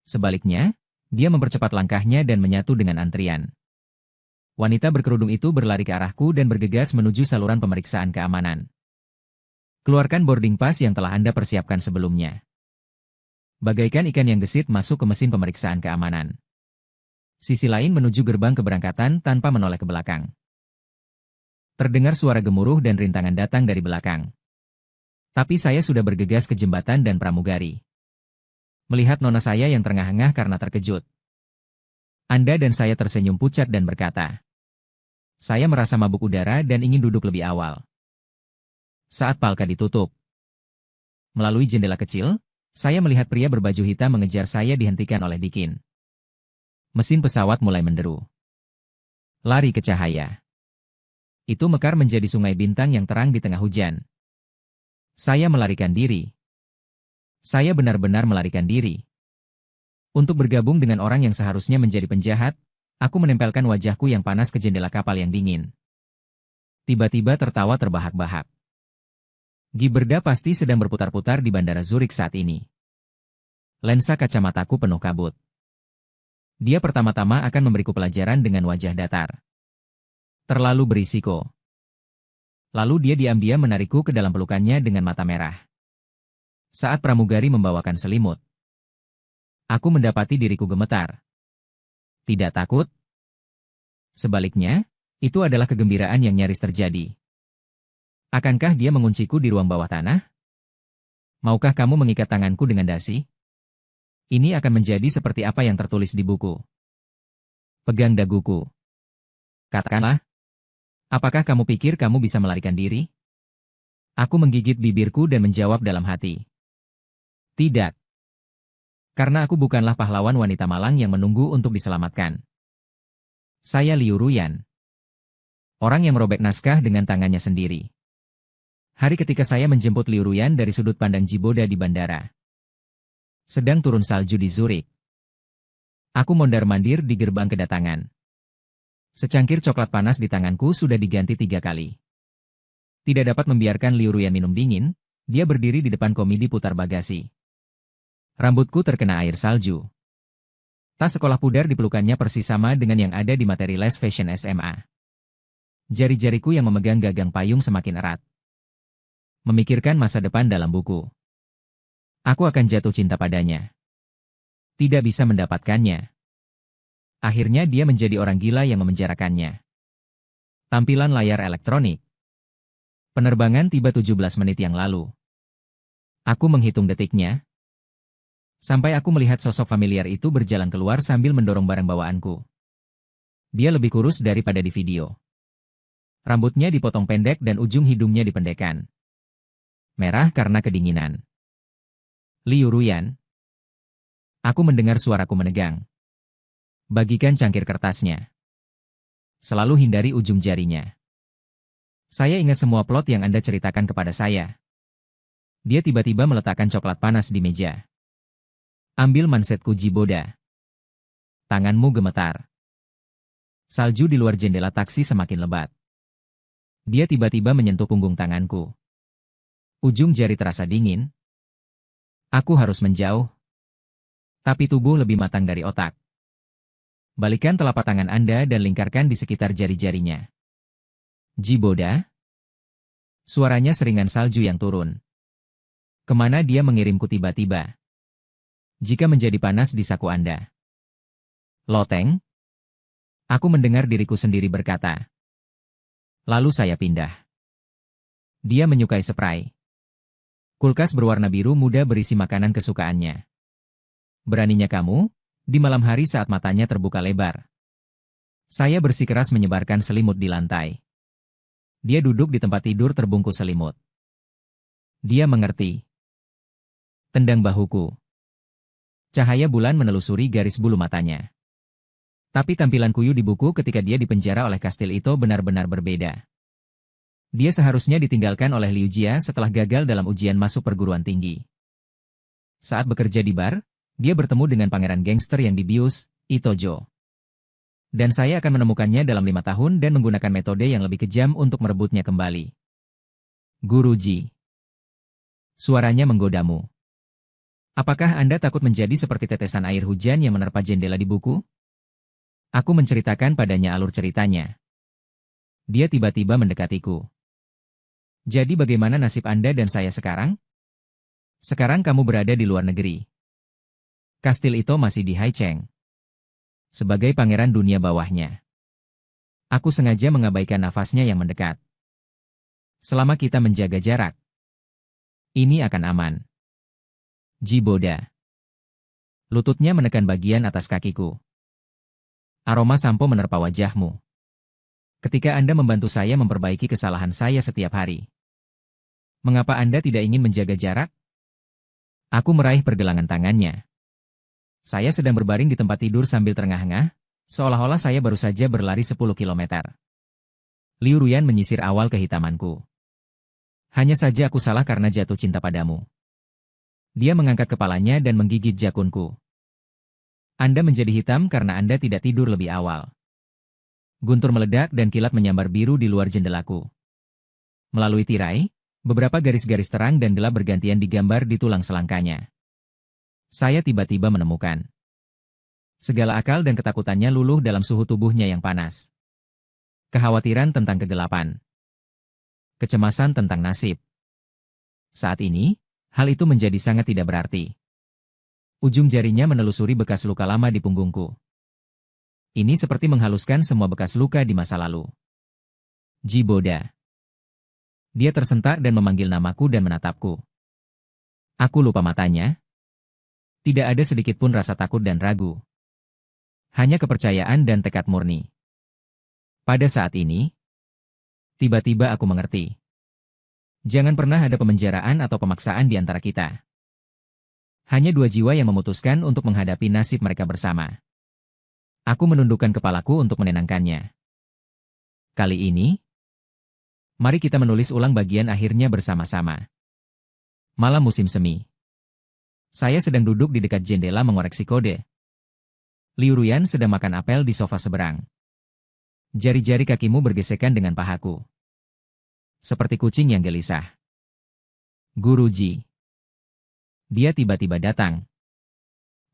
Sebaliknya, dia mempercepat langkahnya dan menyatu dengan antrian. Wanita berkerudung itu berlari ke arahku dan bergegas menuju saluran pemeriksaan keamanan. Keluarkan boarding pass yang telah Anda persiapkan sebelumnya. Bagaikan ikan yang gesit masuk ke mesin pemeriksaan keamanan. Sisi lain menuju gerbang keberangkatan tanpa menoleh ke belakang. Terdengar suara gemuruh dan rintangan datang dari belakang. Tapi saya sudah bergegas ke jembatan dan pramugari. Melihat nona saya yang terengah-engah karena terkejut. Anda dan saya tersenyum pucat dan berkata, saya merasa mabuk udara dan ingin duduk lebih awal. Saat Palka ditutup, melalui jendela kecil, saya melihat pria berbaju hitam mengejar saya dihentikan oleh Dikin. Mesin pesawat mulai menderu. Lari ke cahaya. Itu mekar menjadi sungai bintang yang terang di tengah hujan. Saya melarikan diri. Saya benar-benar melarikan diri. Untuk bergabung dengan orang yang seharusnya menjadi penjahat, aku menempelkan wajahku yang panas ke jendela kapal yang dingin. Tiba-tiba tertawa terbahak-bahak. Giberda pasti sedang berputar-putar di Bandara Zurich saat ini. Lensa kacamataku penuh kabut. Dia pertama-tama akan memberiku pelajaran dengan wajah datar. Terlalu berisiko. Lalu dia diam-diam menarikku ke dalam pelukannya dengan mata merah. Saat pramugari membawakan selimut, aku mendapati diriku gemetar. Tidak takut. Sebaliknya, itu adalah kegembiraan yang nyaris terjadi. Akankah dia mengunciku di ruang bawah tanah? Maukah kamu mengikat tanganku dengan dasi? Ini akan menjadi seperti apa yang tertulis di buku. Pegang daguku. Katakanlah. Apakah kamu pikir kamu bisa melarikan diri? Aku menggigit bibirku dan menjawab dalam hati. Tidak. Karena aku bukanlah pahlawan wanita malang yang menunggu untuk diselamatkan. Saya Liu Ruyan. Orang yang merobek naskah dengan tangannya sendiri. Hari ketika saya menjemput Liu Ruyan dari sudut pandang Jiboda di bandara. Sedang turun salju di Zurich. Aku mondar-mandir di gerbang kedatangan. Secangkir coklat panas di tanganku sudah diganti 3 kali. Tidak dapat membiarkan Liu Ruyan minum dingin, dia berdiri di depan komedi putar bagasi. Rambutku terkena air salju. Tas sekolah pudar di pelukannya persis sama dengan yang ada di materi les fashion SMA. Jari-jariku yang memegang gagang payung semakin erat. Memikirkan masa depan dalam buku. Aku akan jatuh cinta padanya. Tidak bisa mendapatkannya. Akhirnya dia menjadi orang gila yang memenjarakannya. Tampilan layar elektronik. Penerbangan tiba 17 menit yang lalu. Aku menghitung detiknya. Sampai aku melihat sosok familiar itu berjalan keluar sambil mendorong barang bawaanku. Dia lebih kurus daripada di video. Rambutnya dipotong pendek dan ujung hidungnya dipendekkan. Merah karena kedinginan. Liu Ruyan. Aku mendengar suaraku menegang. Bagikan cangkir kertasnya. Selalu hindari ujung jarinya. Saya ingat semua plot yang Anda ceritakan kepada saya. Dia tiba-tiba meletakkan coklat panas di meja. Ambil mansetku Jiboda. Tanganmu gemetar. Salju di luar jendela taksi semakin lebat. Dia tiba-tiba menyentuh punggung tanganku. Ujung jari terasa dingin. Aku harus menjauh. Tapi tubuh lebih matang dari otak. Balikan telapak tangan Anda dan lingkarkan di sekitar jari-jarinya. Jiboda? Suaranya seringan salju yang turun. Kemana dia mengirimku tiba-tiba? Jika menjadi panas di saku Anda. Loteng? Aku mendengar diriku sendiri berkata. Lalu saya pindah. Dia menyukai spray. Kulkas berwarna biru muda berisi makanan kesukaannya. Beraninya kamu? Di malam hari saat matanya terbuka lebar. Saya bersikeras menyebarkan selimut di lantai. Dia duduk di tempat tidur terbungkus selimut. Dia mengerti. Tendang bahuku. Cahaya bulan menelusuri garis bulu matanya. Tapi tampilan Kuyu di buku ketika dia dipenjara oleh kastil itu benar-benar berbeda. Dia seharusnya ditinggalkan oleh Liu Jia setelah gagal dalam ujian masuk perguruan tinggi. Saat bekerja di bar, dia bertemu dengan pangeran gangster yang dibius, Itojo. Dan saya akan menemukannya dalam 5 tahun dan menggunakan metode yang lebih kejam untuk merebutnya kembali. Guruji. Suaranya menggodamu. Apakah Anda takut menjadi seperti tetesan air hujan yang menerpa jendela di buku? Aku menceritakan padanya alur ceritanya. Dia tiba-tiba mendekatiku. Jadi bagaimana nasib Anda dan saya sekarang? Sekarang kamu berada di luar negeri. Kastil itu masih di Haicheng. Sebagai pangeran dunia bawahnya. Aku sengaja mengabaikan nafasnya yang mendekat. Selama kita menjaga jarak, ini akan aman. Jiboda. Lututnya menekan bagian atas kakiku. Aroma sampo menerpa wajahmu. Ketika Anda membantu saya memperbaiki kesalahan saya setiap hari. Mengapa Anda tidak ingin menjaga jarak? Aku meraih pergelangan tangannya. Saya sedang berbaring di tempat tidur sambil terengah-engah, seolah-olah saya baru saja berlari 10 kilometer. Liu Ruyan menyisir awal kehitamanku. Hanya saja aku salah karena jatuh cinta padamu. Dia mengangkat kepalanya dan menggigit jakunku. Anda menjadi hitam karena Anda tidak tidur lebih awal. Guntur meledak dan kilat menyambar biru di luar jendelaku. Melalui tirai, beberapa garis-garis terang dan gelap bergantian digambar di tulang selangkanya. Saya tiba-tiba menemukan. Segala akal dan ketakutannya luluh dalam suhu tubuhnya yang panas. Kekhawatiran tentang kegelapan. Kecemasan tentang nasib. Saat ini, hal itu menjadi sangat tidak berarti. Ujung jarinya menelusuri bekas luka lama di punggungku. Ini seperti menghaluskan semua bekas luka di masa lalu. Jiboda. Dia tersentak dan memanggil namaku dan menatapku. Aku lupa matanya. Tidak ada sedikit pun rasa takut dan ragu. Hanya kepercayaan dan tekad murni. Pada saat ini, tiba-tiba aku mengerti. Jangan pernah ada pemenjaraan atau pemaksaan di antara kita. Hanya dua jiwa yang memutuskan untuk menghadapi nasib mereka bersama. Aku menundukkan kepalaku untuk menenangkannya. Kali ini, mari kita menulis ulang bagian akhirnya bersama-sama. Malam musim semi. Saya sedang duduk di dekat jendela mengoreksi kode. Liu Ruyan sedang makan apel di sofa seberang. Jari-jari kakimu bergesekan dengan pahaku. Seperti kucing yang gelisah. Guruji. Dia tiba-tiba datang.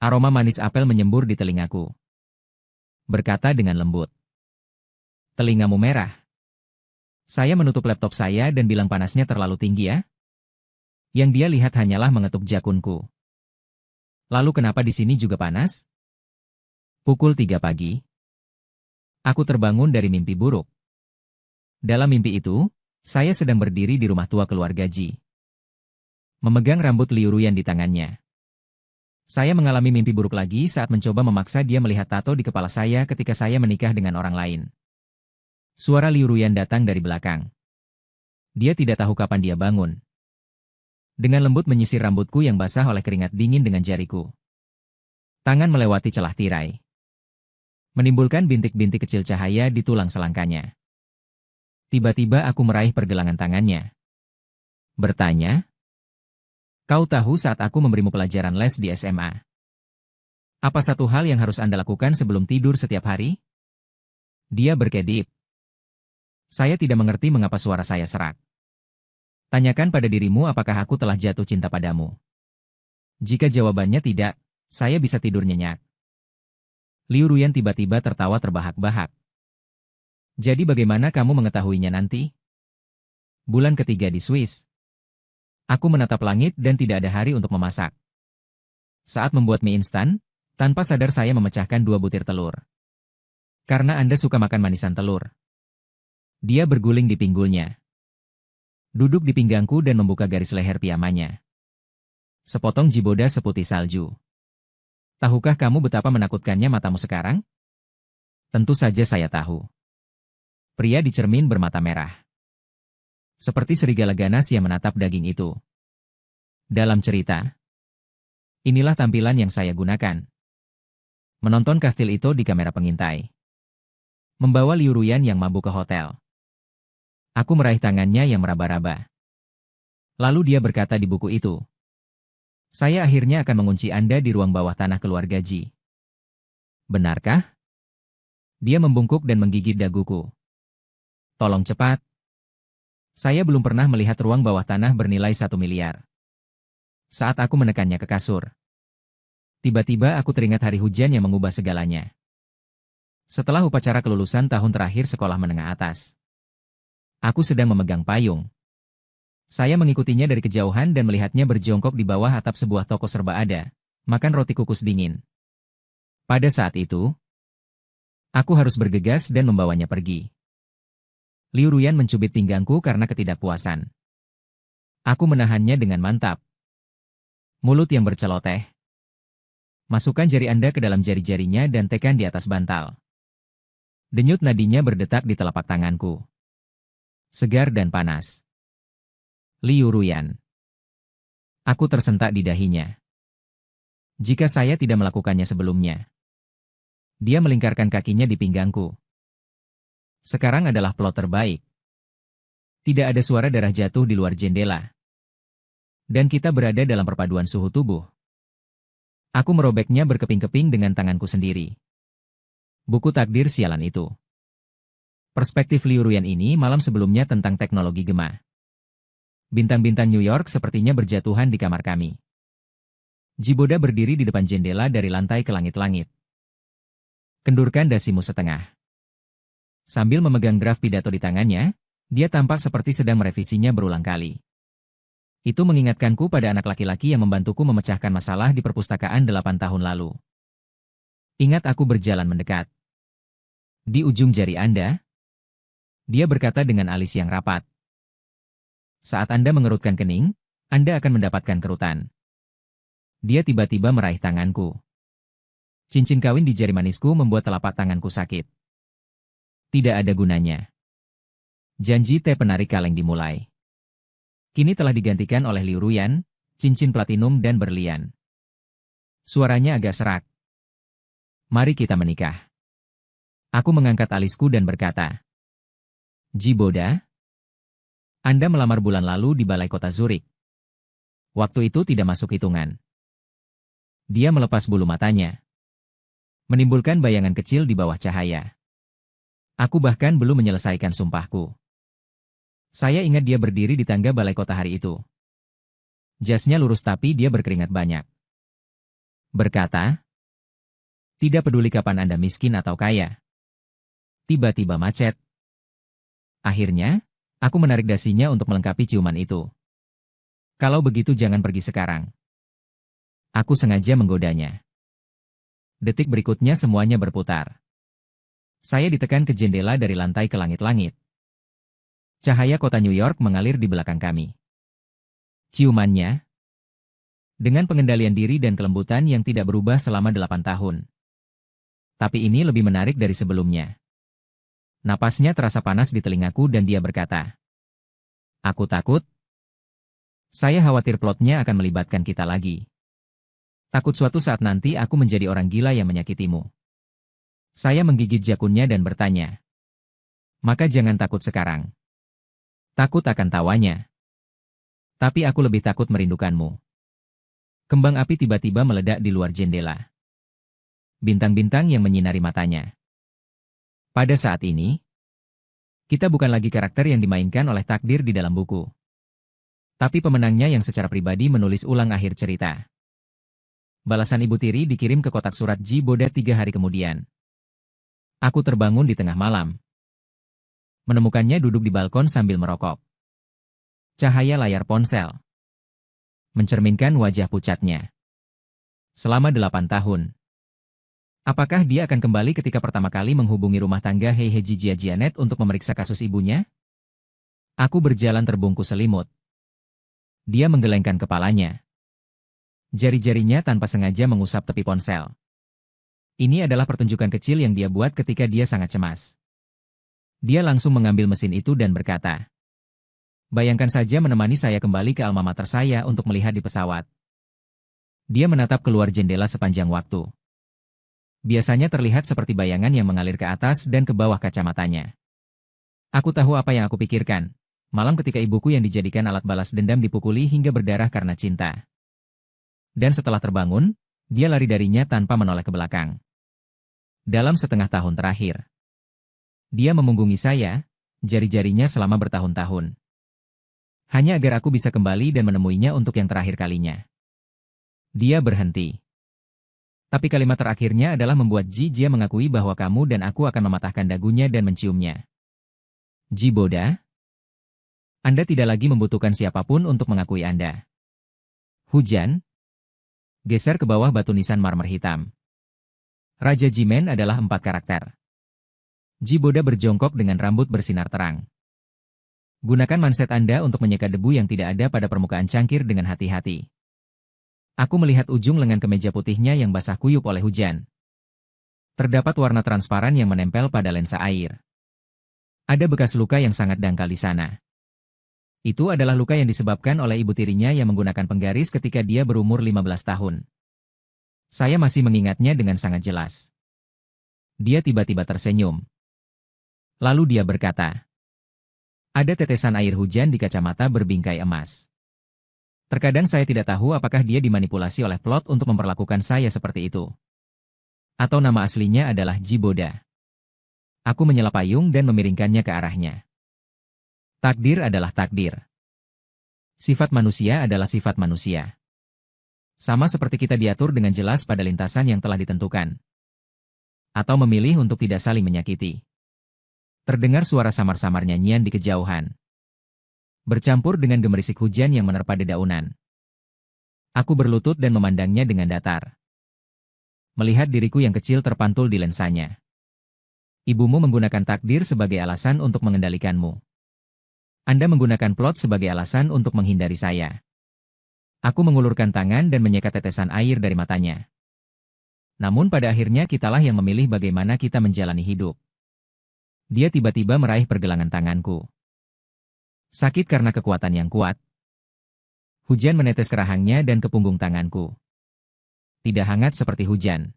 Aroma manis apel menyembur di telingaku. Berkata dengan lembut. Telingamu merah. Saya menutup laptop saya dan bilang panasnya terlalu tinggi ya? Yang dia lihat hanyalah mengetuk jakunku. Lalu kenapa di sini juga panas? Pukul 3 pagi. Aku terbangun dari mimpi buruk. Dalam mimpi itu, saya sedang berdiri di rumah tua keluarga Ji. Memegang rambut Liu Ruyan di tangannya. Saya mengalami mimpi buruk lagi saat mencoba memaksa dia melihat tato di kepala saya ketika saya menikah dengan orang lain. Suara Liu Ruyan datang dari belakang. Dia tidak tahu kapan dia bangun. Dengan lembut menyisir rambutku yang basah oleh keringat dingin dengan jariku. Tangan melewati celah tirai. Menimbulkan bintik-bintik kecil cahaya di tulang selangkanya. Tiba-tiba aku meraih pergelangan tangannya. Bertanya, kau tahu saat aku memberimu pelajaran les di SMA. Apa satu hal yang harus Anda lakukan sebelum tidur setiap hari? Dia berkedip. Saya tidak mengerti mengapa suara saya serak. Tanyakan pada dirimu apakah aku telah jatuh cinta padamu. Jika jawabannya tidak, saya bisa tidur nyenyak. Liu Ruyan tiba-tiba tertawa terbahak-bahak. Jadi bagaimana kamu mengetahuinya nanti? Bulan ketiga di Swiss. Aku menatap langit dan tidak ada hari untuk memasak. Saat membuat mie instan, tanpa sadar saya memecahkan 2 butir telur. Karena Anda suka makan manisan telur. Dia berguling di pinggulnya. Duduk di pinggangku dan membuka garis leher piyamanya. Sepotong jiboda seputih salju. Tahukah kamu betapa menakutkannya matamu sekarang? Tentu saja saya tahu. Pria di cermin bermata merah. Seperti serigala ganas yang menatap daging itu. Dalam cerita, inilah tampilan yang saya gunakan. Menonton kastil itu di kamera pengintai. Membawa Liu Ruyan yang mabuk ke hotel. Aku meraih tangannya yang meraba-raba. Lalu dia berkata di buku itu, saya akhirnya akan mengunci Anda di ruang bawah tanah keluarga Ji. Benarkah? Dia membungkuk dan menggigit daguku. Tolong cepat. Saya belum pernah melihat ruang bawah tanah bernilai 1 miliar. Saat aku menekannya ke kasur, tiba-tiba aku teringat hari hujan yang mengubah segalanya. Setelah upacara kelulusan tahun terakhir sekolah menengah atas. Aku sedang memegang payung. Saya mengikutinya dari kejauhan dan melihatnya berjongkok di bawah atap sebuah toko serba ada, makan roti kukus dingin. Pada saat itu, aku harus bergegas dan membawanya pergi. Liu Ruyan mencubit pinggangku karena ketidakpuasan. Aku menahannya dengan mantap. Mulut yang berceloteh. Masukkan jari Anda ke dalam jari-jarinya dan tekan di atas bantal. Denyut nadinya berdetak di telapak tanganku. Segar dan panas. Liu Ruyan. Aku tersentak di dahinya. Jika saya tidak melakukannya sebelumnya. Dia melingkarkan kakinya di pinggangku. Sekarang adalah plot terbaik. Tidak ada suara darah jatuh di luar jendela. Dan kita berada dalam perpaduan suhu tubuh. Aku merobeknya berkeping-keping dengan tanganku sendiri. Buku takdir sialan itu. Perspektif Liu Ruyan ini malam sebelumnya tentang teknologi gema. Bintang-bintang New York sepertinya berjatuhan di kamar kami. Jiboda berdiri di depan jendela dari lantai ke langit-langit. Kendurkan dasimu setengah. Sambil memegang draft pidato di tangannya, dia tampak seperti sedang merevisinya berulang kali. Itu mengingatkanku pada anak laki-laki yang membantuku memecahkan masalah di perpustakaan 8 tahun lalu. Ingat aku berjalan mendekat. Di ujung jari Anda, dia berkata dengan alis yang rapat. Saat Anda mengerutkan kening, Anda akan mendapatkan kerutan. Dia tiba-tiba meraih tanganku. Cincin kawin di jari manisku membuat telapak tanganku sakit. Tidak ada gunanya. Janji teh penarik kaleng dimulai. Kini telah digantikan oleh Liu Ruyan, cincin platinum dan berlian. Suaranya agak serak. Mari kita menikah. Aku mengangkat alisku dan berkata. Jiboda? Anda melamar bulan lalu di balai kota Zurich. Waktu itu tidak masuk hitungan. Dia melepas bulu matanya. Menimbulkan bayangan kecil di bawah cahaya. Aku bahkan belum menyelesaikan sumpahku. Saya ingat dia berdiri di tangga balai kota hari itu. Jasnya lurus tapi dia berkeringat banyak. Berkata, tidak peduli kapan Anda miskin atau kaya. Tiba-tiba macet. Akhirnya, aku menarik dasinya untuk melengkapi ciuman itu. Kalau begitu jangan pergi sekarang. Aku sengaja menggodanya. Detik berikutnya semuanya berputar. Saya ditekan ke jendela dari lantai ke langit-langit. Cahaya kota New York mengalir di belakang kami. Ciumannya, dengan pengendalian diri dan kelembutan yang tidak berubah selama 8 tahun. Tapi ini lebih menarik dari sebelumnya. Napasnya terasa panas di telingaku dan dia berkata, aku takut. Saya khawatir plotnya akan melibatkan kita lagi. Takut suatu saat nanti aku menjadi orang gila yang menyakitimu. Saya menggigit jakunnya dan bertanya. Maka jangan takut sekarang. Takut akan tawanya. Tapi aku lebih takut merindukanmu. Kembang api tiba-tiba meledak di luar jendela. Bintang-bintang yang menyinari matanya. Pada saat ini, kita bukan lagi karakter yang dimainkan oleh takdir di dalam buku. Tapi pemenangnya yang secara pribadi menulis ulang akhir cerita. Balasan ibu tiri dikirim ke kotak surat Jiboda 3 hari kemudian. Aku terbangun di tengah malam. Menemukannya duduk di balkon sambil merokok. Cahaya layar ponsel mencerminkan wajah pucatnya. Selama 8 tahun. Apakah dia akan kembali ketika pertama kali menghubungi rumah tangga Heiheji Janet untuk memeriksa kasus ibunya? Aku berjalan terbungkus selimut. Dia menggelengkan kepalanya. Jari-jarinya tanpa sengaja mengusap tepi ponsel. Ini adalah pertunjukan kecil yang dia buat ketika dia sangat cemas. Dia langsung mengambil mesin itu dan berkata, bayangkan saja menemani saya kembali ke alma mater saya untuk melihat di pesawat. Dia menatap keluar jendela sepanjang waktu. Biasanya terlihat seperti bayangan yang mengalir ke atas dan ke bawah kacamatanya. Aku tahu apa yang aku pikirkan. Malam ketika ibuku yang dijadikan alat balas dendam dipukuli hingga berdarah karena cinta. Dan setelah terbangun, dia lari darinya tanpa menoleh ke belakang. Dalam setengah tahun terakhir, dia memunggungi saya, jari-jarinya selama bertahun-tahun. Hanya agar aku bisa kembali dan menemuinya untuk yang terakhir kalinya. Dia berhenti. Tapi kalimat terakhirnya adalah membuat Jia mengakui bahwa kamu dan aku akan mematahkan dagunya dan menciumnya. Jiboda, Anda tidak lagi membutuhkan siapapun untuk mengakui Anda. Hujan, geser ke bawah batu nisan marmer hitam. Raja Jimen adalah 4 karakter. Jiboda berjongkok dengan rambut bersinar terang. Gunakan manset Anda untuk menyeka debu yang tidak ada pada permukaan cangkir dengan hati-hati. Aku melihat ujung lengan kemeja putihnya yang basah kuyup oleh hujan. Terdapat warna transparan yang menempel pada lensa air. Ada bekas luka yang sangat dangkal di sana. Itu adalah luka yang disebabkan oleh ibu tirinya yang menggunakan penggaris ketika dia berumur 15 tahun. Saya masih mengingatnya dengan sangat jelas. Dia tiba-tiba tersenyum. Lalu dia berkata, ada tetesan air hujan di kacamata berbingkai emas. Terkadang saya tidak tahu apakah dia dimanipulasi oleh plot untuk memperlakukan saya seperti itu. Atau nama aslinya adalah Jiboda. Aku menyela payung dan memiringkannya ke arahnya. Takdir adalah takdir. Sifat manusia adalah sifat manusia. Sama seperti kita diatur dengan jelas pada lintasan yang telah ditentukan. Atau memilih untuk tidak saling menyakiti. Terdengar suara samar-samar nyanyian di kejauhan. Bercampur dengan gemerisik hujan yang menerpa dedaunan. Aku berlutut dan memandangnya dengan datar. Melihat diriku yang kecil terpantul di lensanya. Ibumu menggunakan takdir sebagai alasan untuk mengendalikanmu. Anda menggunakan plot sebagai alasan untuk menghindari saya. Aku mengulurkan tangan dan menyekat tetesan air dari matanya. Namun pada akhirnya kitalah yang memilih bagaimana kita menjalani hidup. Dia tiba-tiba meraih pergelangan tanganku. Sakit karena kekuatan yang kuat. Hujan menetes ke rahangnya dan ke punggung tanganku. Tidak hangat seperti hujan.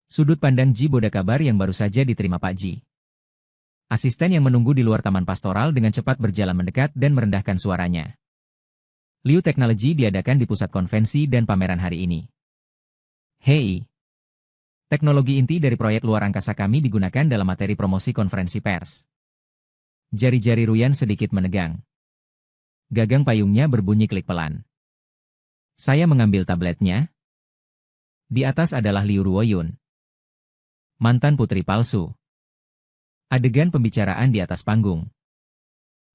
Sudut pandang Jiboda kabar yang baru saja diterima Pak Ji. Asisten yang menunggu di luar taman pastoral dengan cepat berjalan mendekat dan merendahkan suaranya. Liu Technology diadakan di pusat konvensi dan pameran hari ini. Hei! Teknologi inti dari proyek luar angkasa kami digunakan dalam materi promosi konferensi pers. Jari-jari Ruyan sedikit menegang. Gagang payungnya berbunyi klik pelan. Saya mengambil tabletnya. Di atas adalah Liu Ruoyun. Mantan putri palsu. Adegan pembicaraan di atas panggung.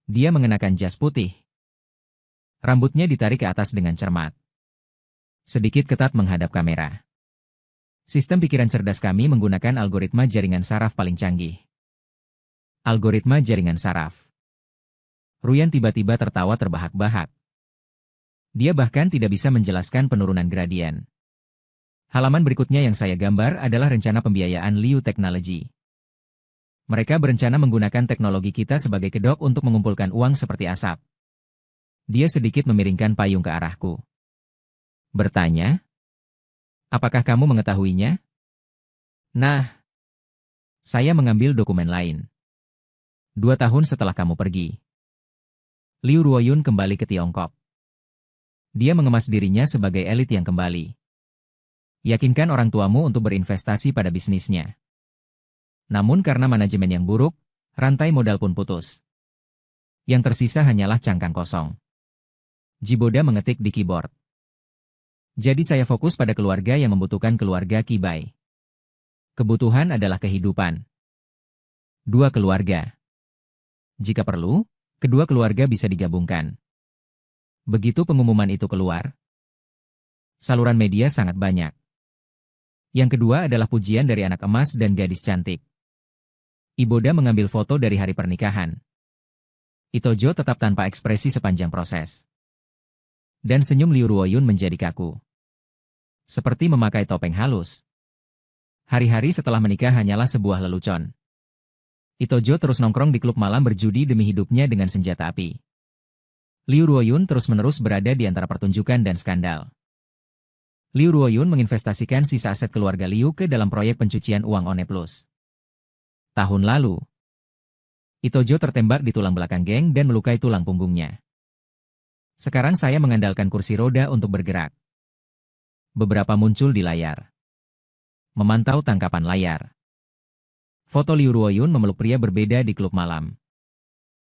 Dia mengenakan jas putih. Rambutnya ditarik ke atas dengan cermat. Sedikit ketat menghadap kamera. Sistem pikiran cerdas kami menggunakan algoritma jaringan saraf paling canggih. Algoritma jaringan saraf. Ruyan tiba-tiba tertawa terbahak-bahak. Dia bahkan tidak bisa menjelaskan penurunan gradien. Halaman berikutnya yang saya gambar adalah rencana pembiayaan Liu Technology. Mereka berencana menggunakan teknologi kita sebagai kedok untuk mengumpulkan uang seperti asap. Dia sedikit memiringkan payung ke arahku. Bertanya, apakah kamu mengetahuinya? Nah, saya mengambil dokumen lain. 2 tahun setelah kamu pergi. Liu Ruoyun kembali ke Tiongkok. Dia mengemas dirinya sebagai elit yang kembali. Yakinkan orang tuamu untuk berinvestasi pada bisnisnya. Namun karena manajemen yang buruk, rantai modal pun putus. Yang tersisa hanyalah cangkang kosong. Jiboda mengetik di keyboard. Jadi saya fokus pada keluarga yang membutuhkan keluarga Kibai. Kebutuhan adalah kehidupan. 2 keluarga. Jika perlu, kedua keluarga bisa digabungkan. Begitu pengumuman itu keluar, saluran media sangat banyak. Yang kedua adalah pujian dari anak emas dan gadis cantik. Iboda mengambil foto dari hari pernikahan. Itojo tetap tanpa ekspresi sepanjang proses. Dan senyum Liu Ruoyun menjadi kaku. Seperti memakai topeng halus. Hari-hari setelah menikah hanyalah sebuah lelucon. Itojo terus nongkrong di klub malam berjudi demi hidupnya dengan senjata api. Liu Ruoyun terus-menerus berada di antara pertunjukan dan skandal. Liu Ruoyun menginvestasikan sisa aset keluarga Liu ke dalam proyek pencucian uang One Plus. Tahun lalu, Itojo tertembak di tulang belakang geng dan melukai tulang punggungnya. Sekarang saya mengandalkan kursi roda untuk bergerak. Beberapa muncul di layar. Memantau tangkapan layar. Foto Liu Ruoyun memeluk pria berbeda di klub malam.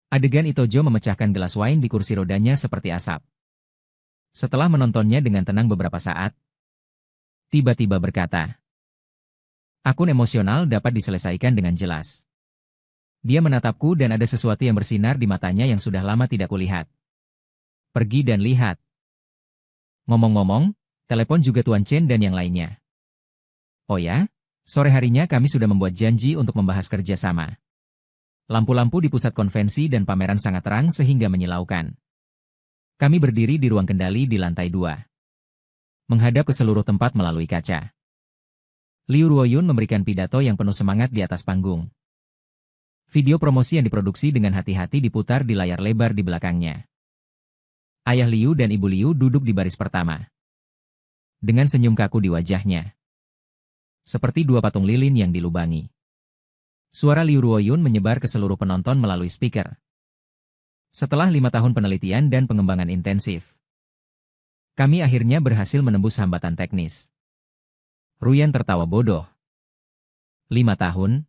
Adegan Itojo memecahkan gelas wine di kursi rodanya seperti asap. Setelah menontonnya dengan tenang beberapa saat, tiba-tiba berkata, akun emosional dapat diselesaikan dengan jelas. Dia menatapku dan ada sesuatu yang bersinar di matanya yang sudah lama tidak kulihat. Pergi dan lihat. Ngomong-ngomong, telepon juga Tuan Chen dan yang lainnya. Oh ya, sore harinya kami sudah membuat janji untuk membahas kerjasama. Lampu-lampu di pusat konvensi dan pameran sangat terang sehingga menyilaukan. Kami berdiri di ruang kendali di lantai 2. Menghadap ke seluruh tempat melalui kaca. Liu Ruoyun memberikan pidato yang penuh semangat di atas panggung. Video promosi yang diproduksi dengan hati-hati diputar di layar lebar di belakangnya. Ayah Liu dan Ibu Liu duduk di baris pertama. Dengan senyum kaku di wajahnya. Seperti dua patung lilin yang dilubangi. Suara Liu Ruoyun menyebar ke seluruh penonton melalui speaker. Setelah 5 tahun penelitian dan pengembangan intensif, kami akhirnya berhasil menembus hambatan teknis. Ruyan tertawa bodoh. 5 tahun?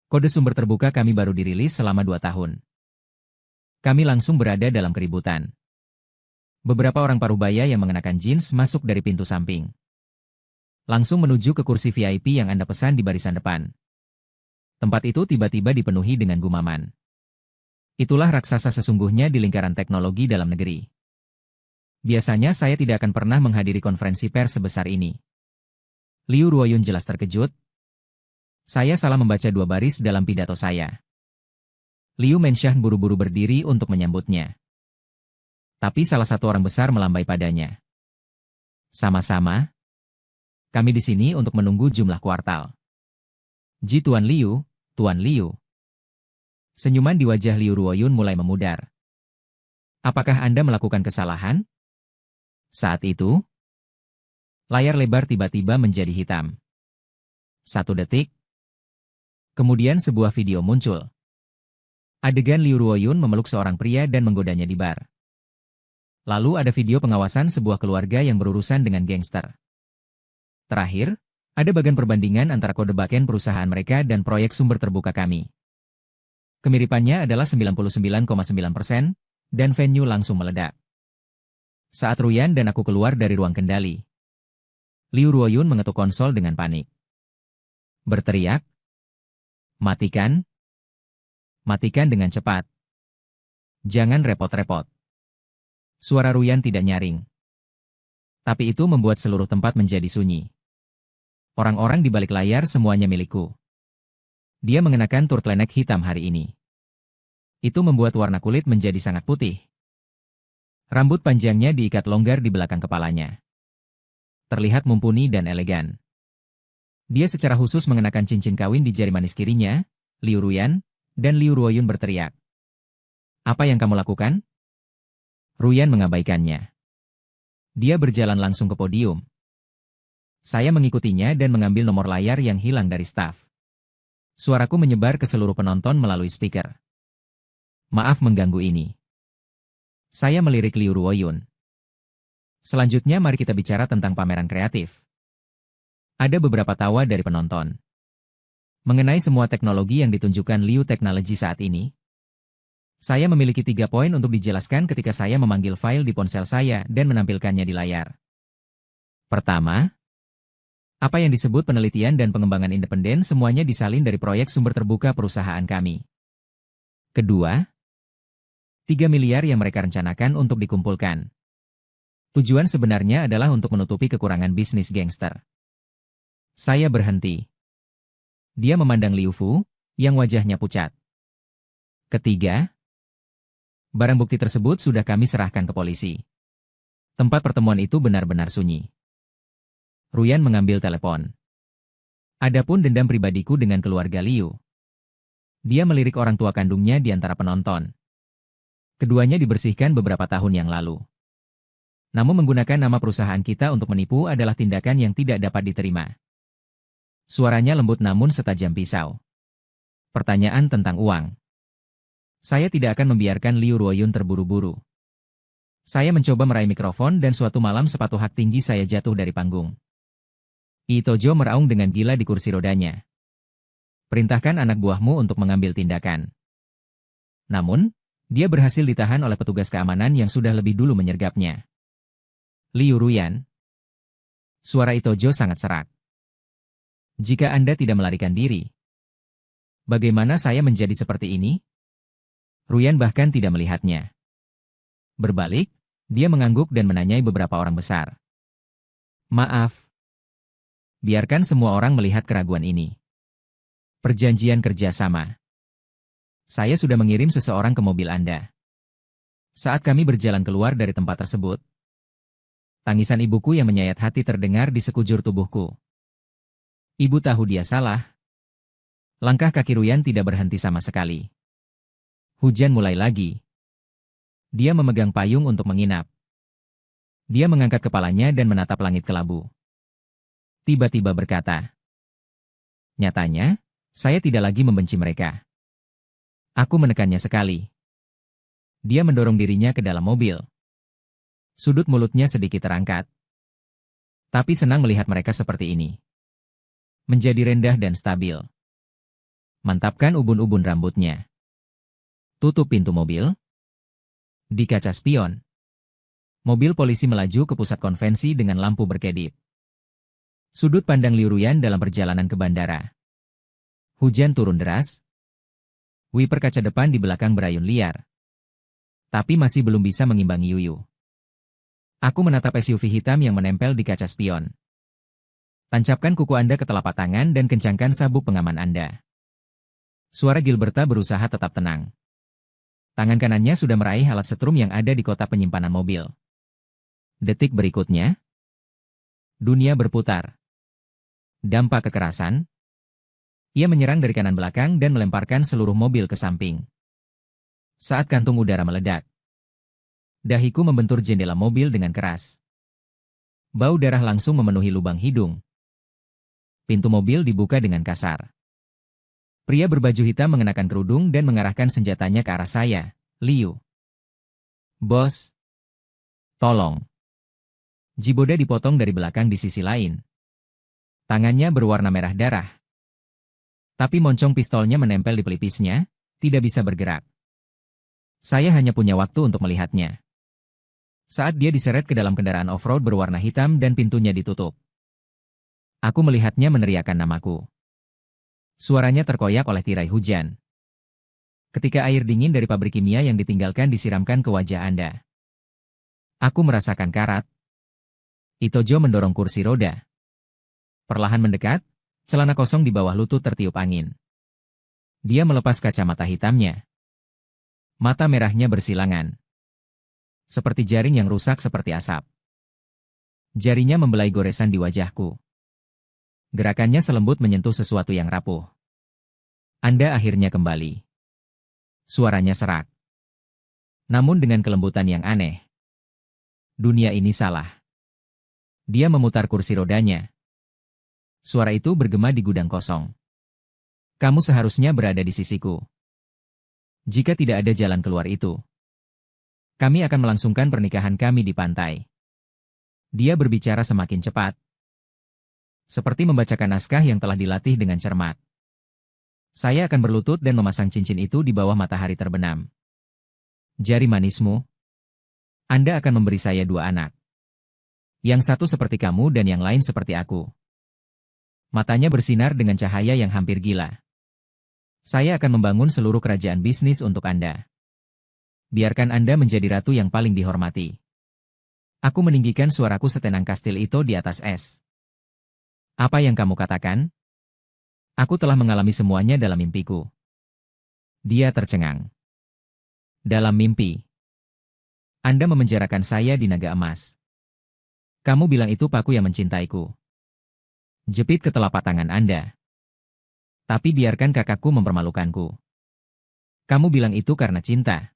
Kode sumber terbuka kami baru dirilis selama 2 tahun. Kami langsung berada dalam keributan. Beberapa orang parubaya yang mengenakan jeans masuk dari pintu samping. Langsung menuju ke kursi VIP yang Anda pesan di barisan depan. Tempat itu tiba-tiba dipenuhi dengan gumaman. Itulah raksasa sesungguhnya di lingkaran teknologi dalam negeri. Biasanya saya tidak akan pernah menghadiri konferensi pers sebesar ini. Liu Ruoyun jelas terkejut. Saya salah membaca 2 baris dalam pidato saya. Liu Menshah buru-buru berdiri untuk menyambutnya. Tapi salah satu orang besar melambai padanya. Sama-sama. Kami di sini untuk menunggu jumlah kuartal. Ji Tuan Liu, Tuan Liu. Senyuman di wajah Liu Ruoyun mulai memudar. Apakah Anda melakukan kesalahan? Saat itu, layar lebar tiba-tiba menjadi hitam. 1 detik. Kemudian sebuah video muncul. Adegan Liu Ruoyun memeluk seorang pria dan menggodanya di bar. Lalu ada video pengawasan sebuah keluarga yang berurusan dengan gangster. Terakhir, ada bagian perbandingan antara kode backend perusahaan mereka dan proyek sumber terbuka kami. Kemiripannya adalah 99,9%, dan venue langsung meledak. Saat Ruyan dan aku keluar dari ruang kendali, Liu Ruoyun mengetuk konsol dengan panik. Berteriak, "Matikan! Matikan dengan cepat! Jangan repot-repot!" Suara Ruyan tidak nyaring. Tapi itu membuat seluruh tempat menjadi sunyi. Orang-orang di balik layar semuanya milikku. Dia mengenakan turtleneck hitam hari ini. Itu membuat warna kulit menjadi sangat putih. Rambut panjangnya diikat longgar di belakang kepalanya. Terlihat mumpuni dan elegan. Dia secara khusus mengenakan cincin kawin di jari manis kirinya. Liu Ruyan, dan Liu Ruoyun berteriak. "Apa yang kamu lakukan?" Ruyan mengabaikannya. Dia berjalan langsung ke podium. Saya mengikutinya dan mengambil nomor layar yang hilang dari staf. Suaraku menyebar ke seluruh penonton melalui speaker. "Maaf mengganggu ini." Saya melirik Liu Ruoyun. Selanjutnya mari kita bicara tentang pameran kreatif. Ada beberapa tawa dari penonton. Mengenai semua teknologi yang ditunjukkan Liu Technology saat ini, saya memiliki 3 poin untuk dijelaskan ketika saya memanggil file di ponsel saya dan menampilkannya di layar. Pertama, apa yang disebut penelitian dan pengembangan independen semuanya disalin dari proyek sumber terbuka perusahaan kami. Kedua, 3 miliar yang mereka rencanakan untuk dikumpulkan. Tujuan sebenarnya adalah untuk menutupi kekurangan bisnis gangster. Saya berhenti. Dia memandang Liu Fu, yang wajahnya pucat. Ketiga, barang bukti tersebut sudah kami serahkan ke polisi. Tempat pertemuan itu benar-benar sunyi. Ruyan mengambil telepon. Adapun dendam pribadiku dengan keluarga Liu. Dia melirik orang tua kandungnya di antara penonton. Keduanya dibersihkan beberapa tahun yang lalu. Namun menggunakan nama perusahaan kita untuk menipu adalah tindakan yang tidak dapat diterima. Suaranya lembut namun setajam pisau. Pertanyaan tentang uang. Saya tidak akan membiarkan Liu Ruoyun terburu-buru. Saya mencoba meraih mikrofon dan suatu malam sepatu hak tinggi saya jatuh dari panggung. Itojo meraung dengan gila di kursi rodanya. Perintahkan anak buahmu untuk mengambil tindakan. Namun, dia berhasil ditahan oleh petugas keamanan yang sudah lebih dulu menyergapnya. Liu Ruyan. Suara Itojo sangat serak. Jika Anda tidak melarikan diri, bagaimana saya menjadi seperti ini? Ruyan bahkan tidak melihatnya. Berbalik, dia mengangguk dan menanyai beberapa orang besar. Maaf. Biarkan semua orang melihat keraguan ini. Perjanjian kerjasama. Saya sudah mengirim seseorang ke mobil Anda. Saat kami berjalan keluar dari tempat tersebut, tangisan ibuku yang menyayat hati terdengar di sekujur tubuhku. Ibu tahu dia salah. Langkah kaki Ruyan tidak berhenti sama sekali. Hujan mulai lagi. Dia memegang payung untuk menginap. Dia mengangkat kepalanya dan menatap langit kelabu. Tiba-tiba berkata, "Nyatanya, saya tidak lagi membenci mereka." Aku menekannya sekali. Dia mendorong dirinya ke dalam mobil. Sudut mulutnya sedikit terangkat. Tapi senang melihat mereka seperti ini. Menjadi rendah dan stabil. Mantapkan ubun-ubun rambutnya. Tutup pintu mobil. Di kaca spion. Mobil polisi melaju ke pusat konvensi dengan lampu berkedip. Sudut pandang Liu Ruyan dalam perjalanan ke bandara. Hujan turun deras. Wiper kaca depan di belakang berayun liar. Tapi masih belum bisa mengimbangi Yuyu. Aku menatap SUV hitam yang menempel di kaca spion. Tancapkan kuku Anda ke telapak tangan dan kencangkan sabuk pengaman Anda. Suara Gilberta berusaha tetap tenang. Tangan kanannya sudah meraih alat setrum yang ada di kotak penyimpanan mobil. Detik berikutnya, dunia berputar. Dampak kekerasan. Ia menyerang dari kanan belakang dan melemparkan seluruh mobil ke samping. Saat kantung udara meledak, dahiku membentur jendela mobil dengan keras. Bau darah langsung memenuhi lubang hidung. Pintu mobil dibuka dengan kasar. Pria berbaju hitam mengenakan kerudung dan mengarahkan senjatanya ke arah saya. "Liu." "Bos." "Tolong." Jiboda dipotong dari belakang di sisi lain. Tangannya berwarna merah darah. Tapi moncong pistolnya menempel di pelipisnya, tidak bisa bergerak. Saya hanya punya waktu untuk melihatnya. Saat dia diseret ke dalam kendaraan off-road berwarna hitam dan pintunya ditutup. Aku melihatnya meneriakkan namaku. Suaranya terkoyak oleh tirai hujan. Ketika air dingin dari pabrik kimia yang ditinggalkan disiramkan ke wajah Anda. Aku merasakan karat. Itojo mendorong kursi roda. Perlahan mendekat, celana kosong di bawah lutut tertiup angin. Dia melepas kacamata hitamnya. Mata merahnya bersilangan. Seperti jaring yang rusak seperti asap. Jarinya membelai goresan di wajahku. Gerakannya selembut menyentuh sesuatu yang rapuh. Anda akhirnya kembali. Suaranya serak. Namun dengan kelembutan yang aneh. Dunia ini salah. Dia memutar kursi rodanya. Suara itu bergema di gudang kosong. Kamu seharusnya berada di sisiku. Jika tidak ada jalan keluar itu, kami akan melangsungkan pernikahan kami di pantai. Dia berbicara semakin cepat. Seperti membacakan naskah yang telah dilatih dengan cermat. Saya akan berlutut dan memasang cincin itu di bawah matahari terbenam. Jari manismu. Anda akan memberi saya 2 anak. Yang satu seperti kamu dan yang lain seperti aku. Matanya bersinar dengan cahaya yang hampir gila. Saya akan membangun seluruh kerajaan bisnis untuk Anda. Biarkan Anda menjadi ratu yang paling dihormati. Aku meninggikan suaraku setenang kastil itu di atas es. Apa yang kamu katakan? Aku telah mengalami semuanya dalam mimpiku. Dia tercengang. Dalam mimpi. Anda memenjarakan saya di naga emas. Kamu bilang itu paku yang mencintaiku. Jepit ke telapak tangan Anda. Tapi biarkan kakakku mempermalukanku. Kamu bilang itu karena cinta.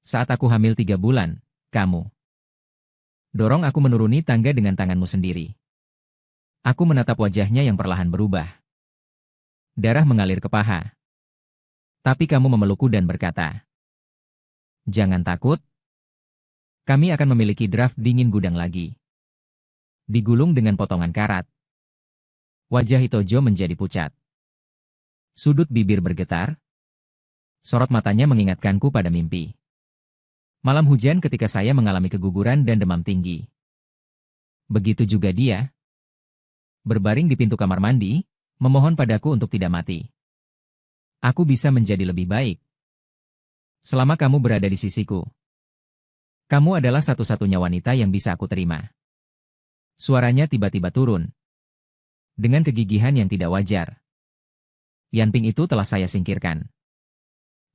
Saat aku hamil 3 bulan, kamu dorong aku menuruni tangga dengan tanganmu sendiri. Aku menatap wajahnya yang perlahan berubah. Darah mengalir ke paha. Tapi kamu memelukku dan berkata, "Jangan takut. Kami akan memiliki draft dingin gudang lagi." Digulung dengan potongan karat. Wajah Itojo menjadi pucat. Sudut bibir bergetar. Sorot matanya mengingatkanku pada mimpi. Malam hujan ketika saya mengalami keguguran dan demam tinggi. Begitu juga dia. Berbaring di pintu kamar mandi, memohon padaku untuk tidak mati. Aku bisa menjadi lebih baik. Selama kamu berada di sisiku. Kamu adalah satu-satunya wanita yang bisa aku terima. Suaranya tiba-tiba turun. Dengan kegigihan yang tidak wajar. Yanping itu telah saya singkirkan.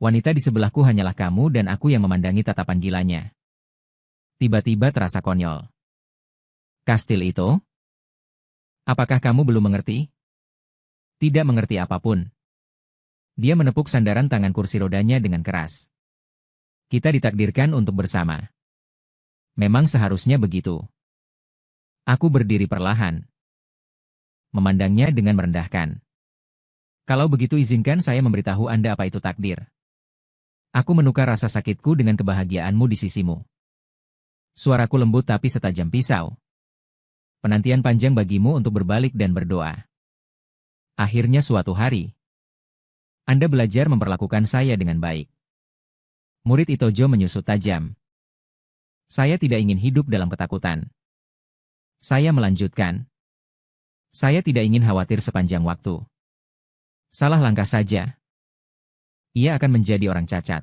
Wanita di sebelahku hanyalah kamu dan aku yang memandangi tatapan gilanya. Tiba-tiba terasa konyol. Kastil itu? Apakah kamu belum mengerti? Tidak mengerti apapun. Dia menepuk sandaran tangan kursi rodanya dengan keras. Kita ditakdirkan untuk bersama. Memang seharusnya begitu. Aku berdiri perlahan. Memandangnya dengan merendahkan. Kalau begitu izinkan saya memberitahu Anda apa itu takdir. Aku menukar rasa sakitku dengan kebahagiaanmu di sisimu. Suaraku lembut tapi setajam pisau. Penantian panjang bagimu untuk berbalik dan berdoa. Akhirnya suatu hari, Anda belajar memperlakukan saya dengan baik. Murid Itojo menyusut tajam. Saya tidak ingin hidup dalam ketakutan. Saya melanjutkan. Saya tidak ingin khawatir sepanjang waktu. Salah langkah saja. Ia akan menjadi orang cacat.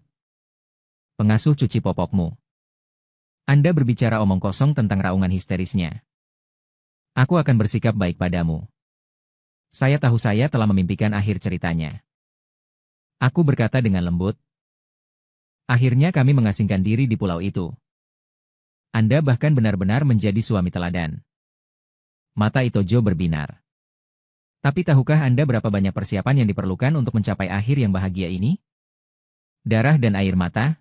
Pengasuh cuci popokmu. Anda berbicara omong kosong tentang raungan histerisnya. Aku akan bersikap baik padamu. Saya tahu saya telah memimpikan akhir ceritanya. Aku berkata dengan lembut. Akhirnya kami mengasingkan diri di pulau itu. Anda bahkan benar-benar menjadi suami teladan. Mata Itojo berbinar. Tapi tahukah Anda berapa banyak persiapan yang diperlukan untuk mencapai akhir yang bahagia ini? Darah dan air mata?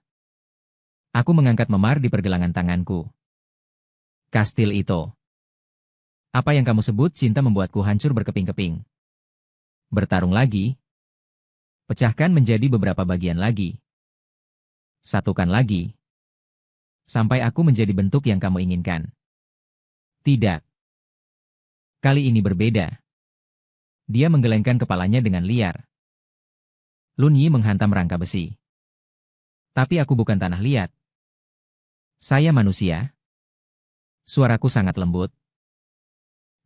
Aku mengangkat memar di pergelangan tanganku. Kastil Ito. Apa yang kamu sebut cinta membuatku hancur berkeping-keping. Bertarung lagi. Pecahkan menjadi beberapa bagian lagi. Satukan lagi. Sampai aku menjadi bentuk yang kamu inginkan. Tidak. Kali ini berbeda. Dia menggelengkan kepalanya dengan liar. Lun Yi menghantam rangka besi. Tapi aku bukan tanah liat. Saya manusia. Suaraku sangat lembut.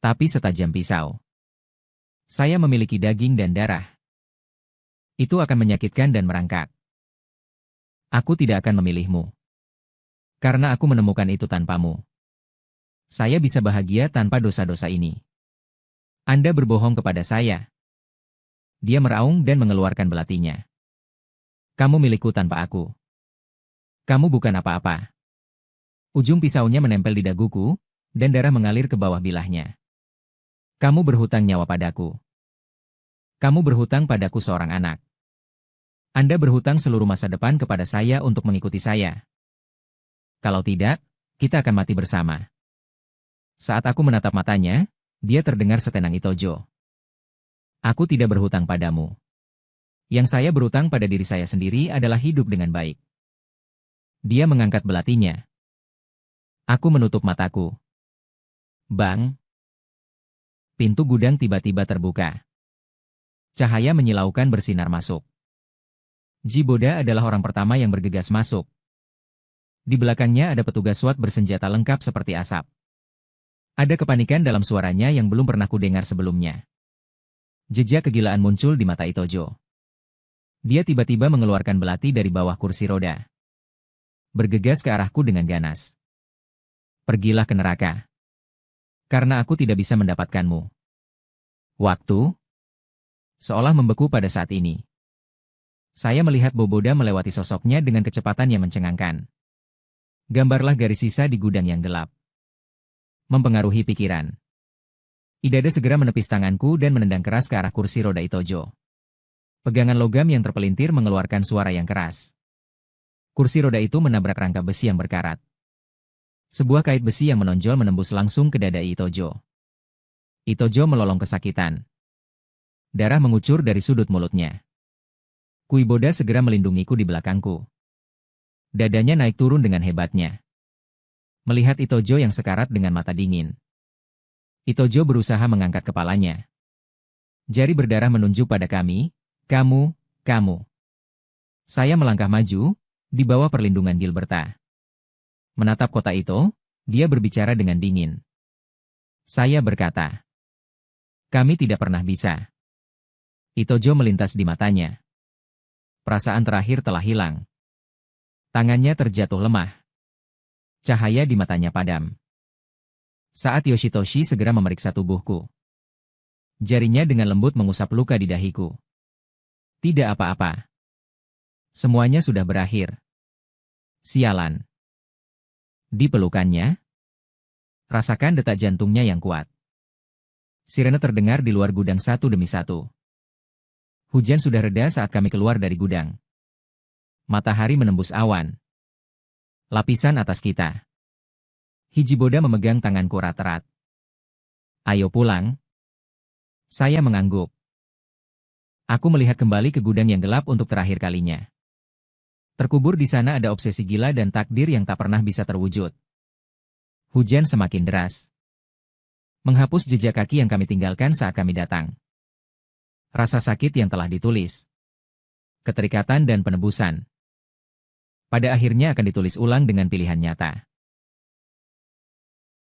Tapi setajam pisau. Saya memiliki daging dan darah. Itu akan menyakitkan dan merangkak. Aku tidak akan memilihmu. Karena aku menemukan itu tanpamu. Saya bisa bahagia tanpa dosa-dosa ini. Anda berbohong kepada saya. Dia meraung dan mengeluarkan belatinya. Kamu milikku tanpa aku. Kamu bukan apa-apa. Ujung pisaunya menempel di daguku, dan darah mengalir ke bawah bilahnya. Kamu berhutang nyawa padaku. Kamu berhutang padaku seorang anak. Anda berhutang seluruh masa depan kepada saya untuk mengikuti saya. Kalau tidak, kita akan mati bersama. Saat aku menatap matanya, dia terdengar setenang Itojo. Aku tidak berhutang padamu. Yang saya berhutang pada diri saya sendiri adalah hidup dengan baik. Dia mengangkat belatinya. Aku menutup mataku. Bang! Pintu gudang tiba-tiba terbuka. Cahaya menyilaukan bersinar masuk. Jiboda adalah orang pertama yang bergegas masuk. Di belakangnya ada petugas SWAT bersenjata lengkap seperti asap. Ada kepanikan dalam suaranya yang belum pernah kudengar sebelumnya. Jejak kegilaan muncul di mata Itojo. Dia tiba-tiba mengeluarkan belati dari bawah kursi roda. Bergegas ke arahku dengan ganas. Pergilah ke neraka. Karena aku tidak bisa mendapatkanmu. Waktu seolah membeku pada saat ini. Saya melihat Boboda melewati sosoknya dengan kecepatan yang mencengangkan. Gambarlah garis sisa di gudang yang gelap. Mempengaruhi pikiran. Idada segera menepis tanganku dan menendang keras ke arah kursi roda Itojo. Pegangan logam yang terpelintir mengeluarkan suara yang keras. Kursi roda itu menabrak rangka besi yang berkarat. Sebuah kait besi yang menonjol menembus langsung ke dada Itojo. Itojo melolong kesakitan. Darah mengucur dari sudut mulutnya. Kuiboda segera melindungiku di belakangku. Dadanya naik turun dengan hebatnya. Melihat Itojo yang sekarat dengan mata dingin. Itojo berusaha mengangkat kepalanya. Jari berdarah menunjuk pada kami, kamu. Saya melangkah maju, di bawah perlindungan Gilberta. Menatap kota itu, dia berbicara dengan dingin. Saya berkata, kami tidak pernah bisa. Itojo melintas di matanya. Perasaan terakhir telah hilang. Tangannya terjatuh lemah. Cahaya di matanya padam. Saat Yoshitoshi segera memeriksa tubuhku. Jarinya dengan lembut mengusap luka di dahiku. Tidak apa-apa. Semuanya sudah berakhir. Sialan. Di pelukannya, rasakan detak jantungnya yang kuat. Sirene terdengar di luar gudang satu demi satu. Hujan sudah reda saat kami keluar dari gudang. Matahari menembus awan. Lapisan atas kita. Hijiboda memegang tanganku erat-erat. Ayo pulang. Saya mengangguk. Aku melihat kembali ke gudang yang gelap untuk terakhir kalinya. Terkubur di sana ada obsesi gila dan takdir yang tak pernah bisa terwujud. Hujan semakin deras. Menghapus jejak kaki yang kami tinggalkan saat kami datang. Rasa sakit yang telah ditulis. Keterikatan dan penebusan. Pada akhirnya akan ditulis ulang dengan pilihan nyata.